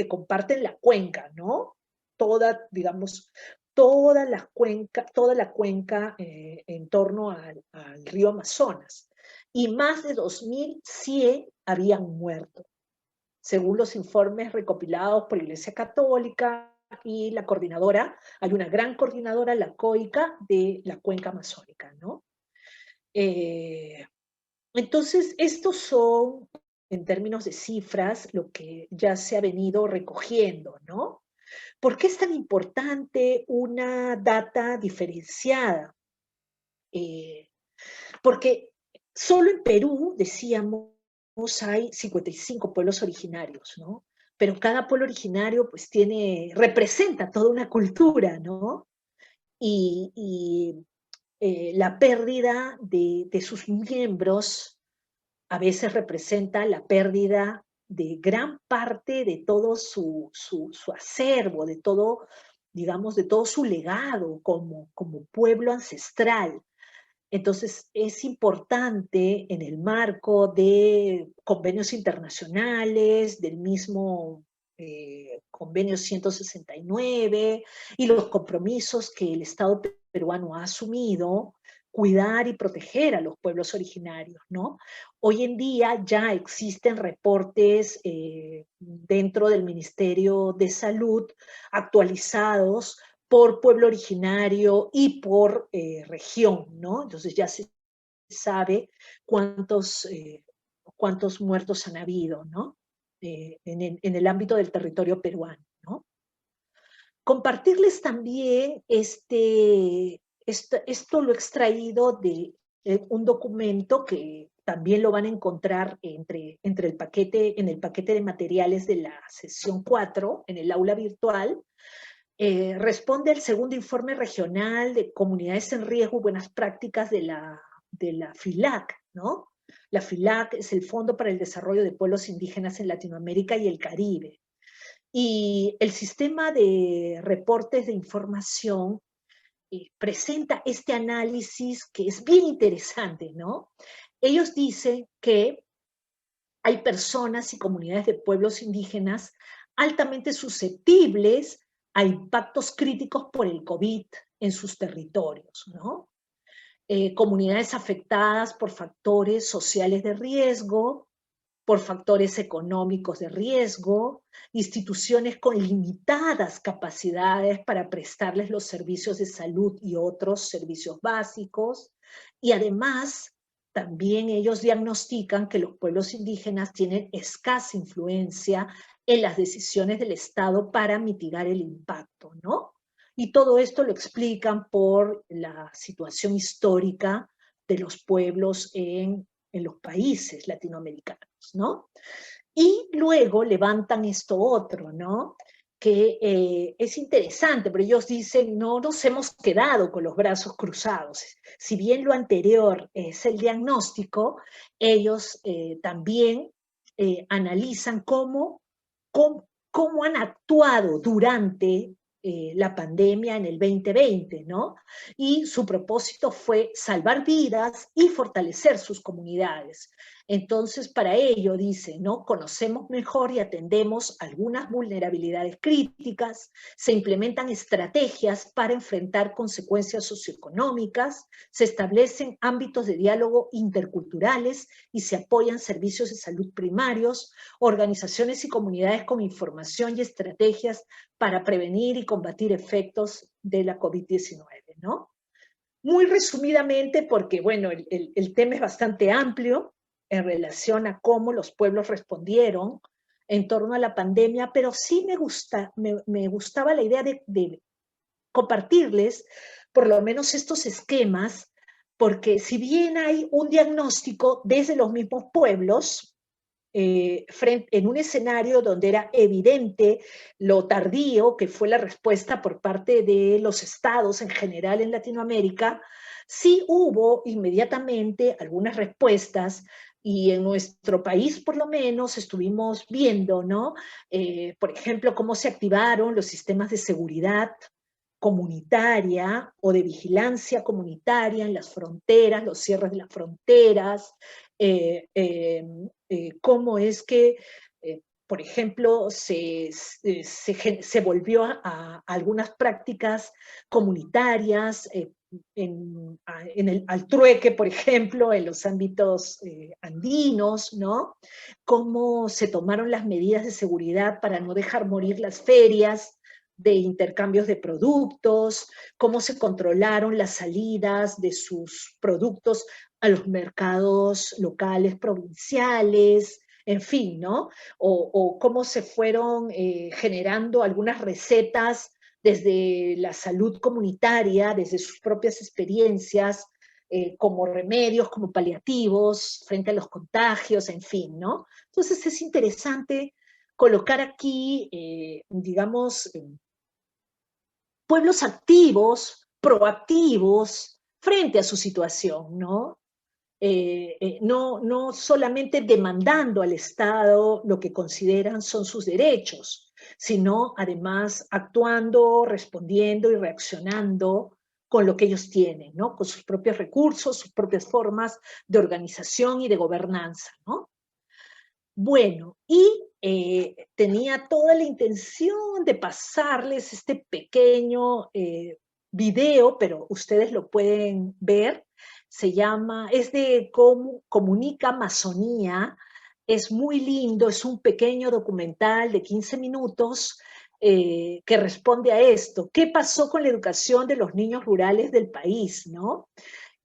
comparten la cuenca, ¿no? Toda, digamos, toda la cuenca en torno al río Amazonas. Y más de 2.100 habían muerto, según los informes recopilados por Iglesia Católica y la coordinadora. Hay una gran coordinadora, la COICA, de la cuenca amazónica, ¿no? Entonces, estos son, en términos de cifras, lo que ya se ha venido recogiendo, ¿no? ¿Por qué es tan importante una data diferenciada? Porque solo en Perú, decíamos, hay 55 pueblos originarios, ¿no? Pero cada pueblo originario pues representa toda una cultura, ¿no? Y la pérdida de sus miembros a veces representa la pérdida de gran parte de todo su acervo, de todo, digamos, de todo su legado como pueblo ancestral. Entonces, es importante en el marco de convenios internacionales, del mismo convenio 169 y los compromisos que el Estado peruano ha asumido, cuidar y proteger a los pueblos originarios, ¿no? Hoy en día ya existen reportes dentro del Ministerio de Salud actualizados por pueblo originario y por región, ¿no? Entonces ya se sabe cuántos muertos han habido, ¿no? En el ámbito del territorio peruano, ¿no? Compartirles también esto lo he extraído de un documento que también lo van a encontrar en el paquete de materiales de la sesión 4, en el aula virtual. Responde al segundo informe regional de comunidades en riesgo y buenas prácticas de la FILAC, ¿no? La FILAC es el Fondo para el Desarrollo de Pueblos Indígenas en Latinoamérica y el Caribe. Y el sistema de reportes de información presenta este análisis que es bien interesante, ¿no? Ellos dicen que hay personas y comunidades de pueblos indígenas altamente susceptibles a impactos críticos por el COVID en sus territorios, ¿no? Comunidades afectadas por factores sociales de riesgo, por factores económicos de riesgo, instituciones con limitadas capacidades para prestarles los servicios de salud y otros servicios básicos, y además también ellos diagnostican que los pueblos indígenas tienen escasa influencia en las decisiones del Estado para mitigar el impacto, ¿no? Y todo esto lo explican por la situación histórica de los pueblos en los países latinoamericanos, ¿no? Y luego levantan esto otro, ¿no? Que es interesante, pero ellos dicen, no nos hemos quedado con los brazos cruzados. Si bien lo anterior es el diagnóstico, ellos también analizan cómo han actuado durante la pandemia en el 2020, ¿no? Y su propósito fue salvar vidas y fortalecer sus comunidades. Entonces, para ello, dice, ¿no? Conocemos mejor y atendemos algunas vulnerabilidades críticas, se implementan estrategias para enfrentar consecuencias socioeconómicas, se establecen ámbitos de diálogo interculturales y se apoyan servicios de salud primarios, organizaciones y comunidades con información y estrategias para prevenir y combatir efectos de la COVID-19, ¿no? Muy resumidamente, porque bueno, el tema es bastante amplio en relación a cómo los pueblos respondieron en torno a la pandemia, pero sí me gustaba la idea de compartirles por lo menos estos esquemas, porque si bien hay un diagnóstico desde los mismos pueblos, en un escenario donde era evidente lo tardío que fue la respuesta por parte de los estados en general en Latinoamérica, sí hubo inmediatamente algunas respuestas y en nuestro país por lo menos estuvimos viendo, ¿no? Por ejemplo, cómo se activaron los sistemas de seguridad comunitaria o de vigilancia comunitaria en las fronteras, los cierres de las fronteras, cómo es que, por ejemplo, se volvió a algunas prácticas comunitarias, al trueque, por ejemplo, en los ámbitos andinos, ¿no? Cómo se tomaron las medidas de seguridad para no dejar morir las ferias de intercambios de productos, cómo se controlaron las salidas de sus productos a los mercados locales, provinciales, en fin, ¿no? O cómo se fueron generando algunas recetas desde la salud comunitaria, desde sus propias experiencias, como remedios, como paliativos frente a los contagios, en fin, ¿no? Entonces es interesante colocar aquí, digamos, pueblos activos, proactivos, frente a su situación, ¿no? No solamente demandando al Estado lo que consideran son sus derechos, sino además actuando, respondiendo y reaccionando con lo que ellos tienen, ¿no? Con sus propios recursos, sus propias formas de organización y de gobernanza, ¿no? Bueno, y tenía toda la intención de pasarles este pequeño video, pero ustedes lo pueden ver. Es de Comunica Amazonía, es muy lindo, es un pequeño documental de 15 minutos que responde a esto. ¿Qué pasó con la educación de los niños rurales del país, no?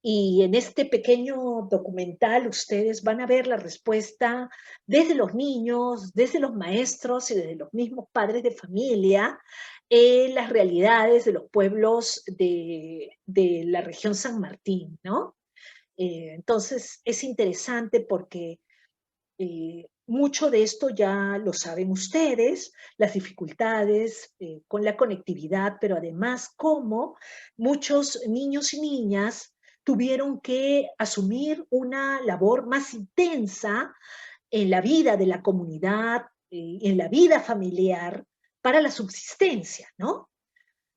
Y en este pequeño documental ustedes van a ver la respuesta desde los niños, desde los maestros y desde los mismos padres de familia, las realidades de los pueblos de la región San Martín, ¿no? Entonces es interesante porque mucho de esto ya lo saben ustedes, las dificultades con la conectividad, pero además cómo muchos niños y niñas tuvieron que asumir una labor más intensa en la vida de la comunidad, en la vida familiar, para la subsistencia, ¿no?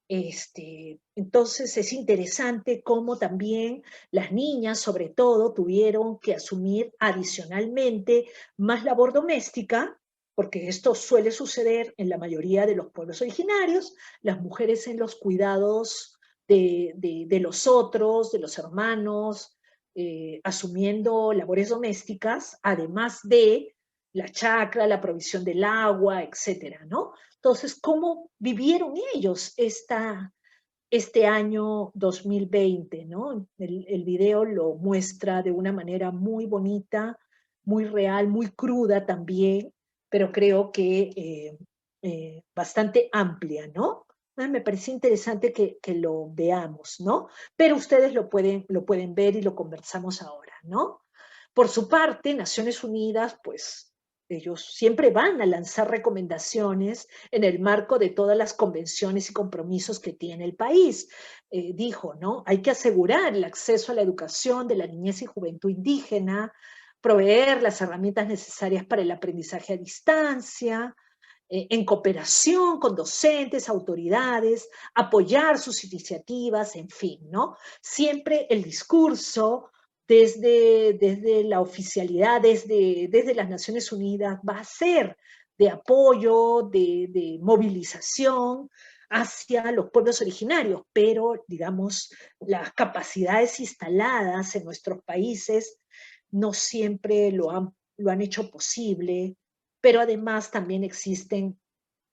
Entonces es interesante cómo también las niñas, sobre todo, tuvieron que asumir adicionalmente más labor doméstica, porque esto suele suceder en la mayoría de los pueblos originarios, las mujeres en los cuidados de los otros, de los hermanos, asumiendo labores domésticas, además de la chacra, la provisión del agua, etcétera, ¿no? Entonces, ¿cómo vivieron ellos este año 2020, ¿no? El video lo muestra de una manera muy bonita, muy real, muy cruda también, pero creo que bastante amplia, ¿no? Me parece interesante que lo veamos, ¿no? Pero ustedes lo pueden ver y lo conversamos ahora, ¿no? Por su parte, Naciones Unidas, pues ellos siempre van a lanzar recomendaciones en el marco de todas las convenciones y compromisos que tiene el país. Dijo, ¿no? Hay que asegurar el acceso a la educación de la niñez y juventud indígena, proveer las herramientas necesarias para el aprendizaje a distancia, en cooperación con docentes, autoridades, apoyar sus iniciativas, en fin, ¿no? Siempre el discurso desde la oficialidad, desde las Naciones Unidas, va a ser de apoyo, de movilización hacia los pueblos originarios, pero, digamos, las capacidades instaladas en nuestros países no siempre lo han hecho posible, pero además también existen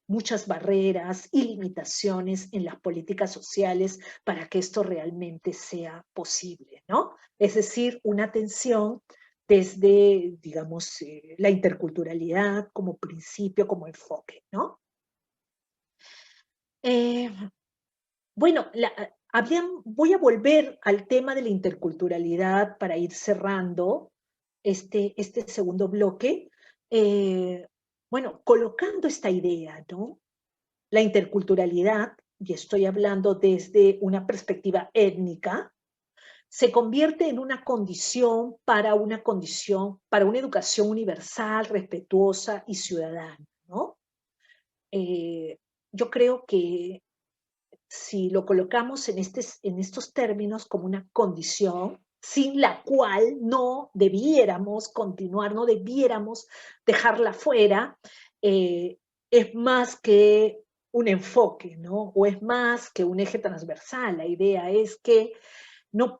muchas barreras y limitaciones en las políticas sociales para que esto realmente sea posible, ¿no? Es decir, una tensión desde, digamos, la interculturalidad como principio, como enfoque, ¿no? Eh, bueno, voy a volver al tema de la interculturalidad para ir cerrando este segundo bloque. Bueno, colocando esta idea, ¿no? La interculturalidad, y estoy hablando desde una perspectiva étnica, se convierte en una condición, para una educación universal, respetuosa y ciudadana, ¿no? Eh, yo creo que si lo colocamos en estos términos como una condición, sin la cual no debiéramos continuar, no debiéramos dejarla fuera, es más que un enfoque, ¿no? O es más que un eje transversal. La idea es que no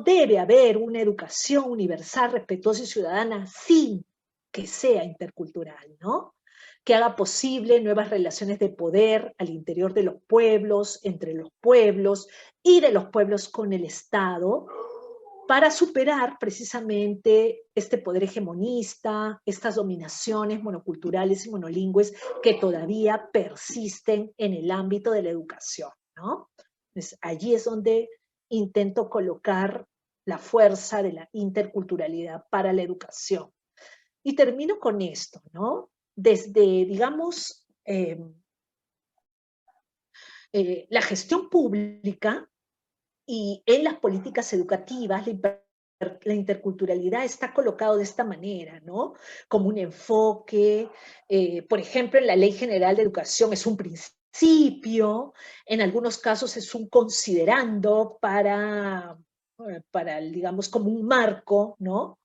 debe haber una educación universal, respetuosa y ciudadana sin que sea intercultural, ¿no? Que haga posible nuevas relaciones de poder al interior de los pueblos, entre los pueblos y de los pueblos con el Estado, para superar precisamente este poder hegemonista, estas dominaciones monoculturales y monolingües que todavía persisten en el ámbito de la educación, ¿no? Entonces, allí es donde intento colocar la fuerza de la interculturalidad para la educación. Y termino con esto, ¿no? Desde, digamos, la gestión pública y en las políticas educativas, la interculturalidad está colocado de esta manera, ¿no? Como un enfoque, por ejemplo, en la Ley General de Educación es un principio, en algunos casos es un considerando para digamos, como un marco, ¿no?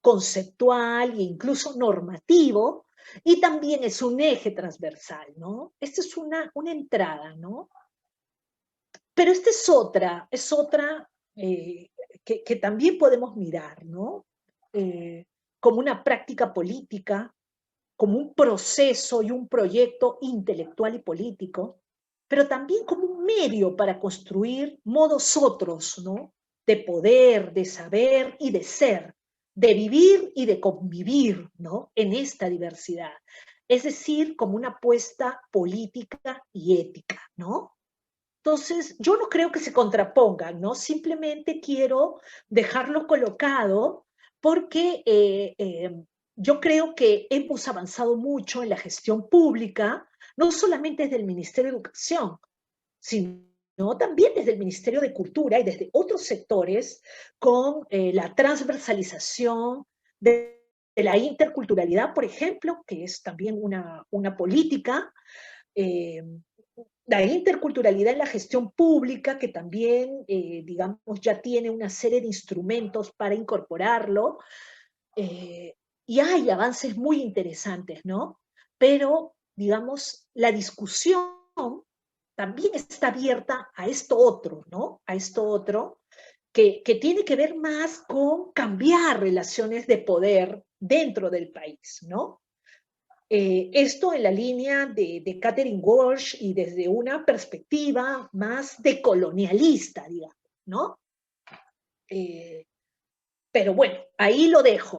Conceptual e incluso normativo, y también es un eje transversal, ¿no? Esta es una entrada, ¿no? Pero esta es otra que también podemos mirar, ¿no? Eh, como una práctica política, como un proceso y un proyecto intelectual y político, pero también como un medio para construir modos otros, ¿no? De poder, de saber y de ser, de vivir y de convivir, ¿no? En esta diversidad. Es decir, como una apuesta política y ética, ¿no? Entonces, yo no creo que se contrapongan, ¿no? Simplemente quiero dejarlo colocado porque yo creo que hemos avanzado mucho en la gestión pública, no solamente desde el Ministerio de Educación, sino también desde el Ministerio de Cultura y desde otros sectores con la transversalización de la interculturalidad, por ejemplo, que es también una política. Eh, la interculturalidad en la gestión pública, que también, digamos, ya tiene una serie de instrumentos para incorporarlo, eh, y hay avances muy interesantes, ¿no? Pero, digamos, la discusión también está abierta a esto otro, ¿no? A esto otro, que tiene que ver más con cambiar relaciones de poder dentro del país, ¿no? Esto en la línea de Catherine Walsh y desde una perspectiva más decolonialista, digamos, ¿no? Eh, pero bueno, ahí lo dejo.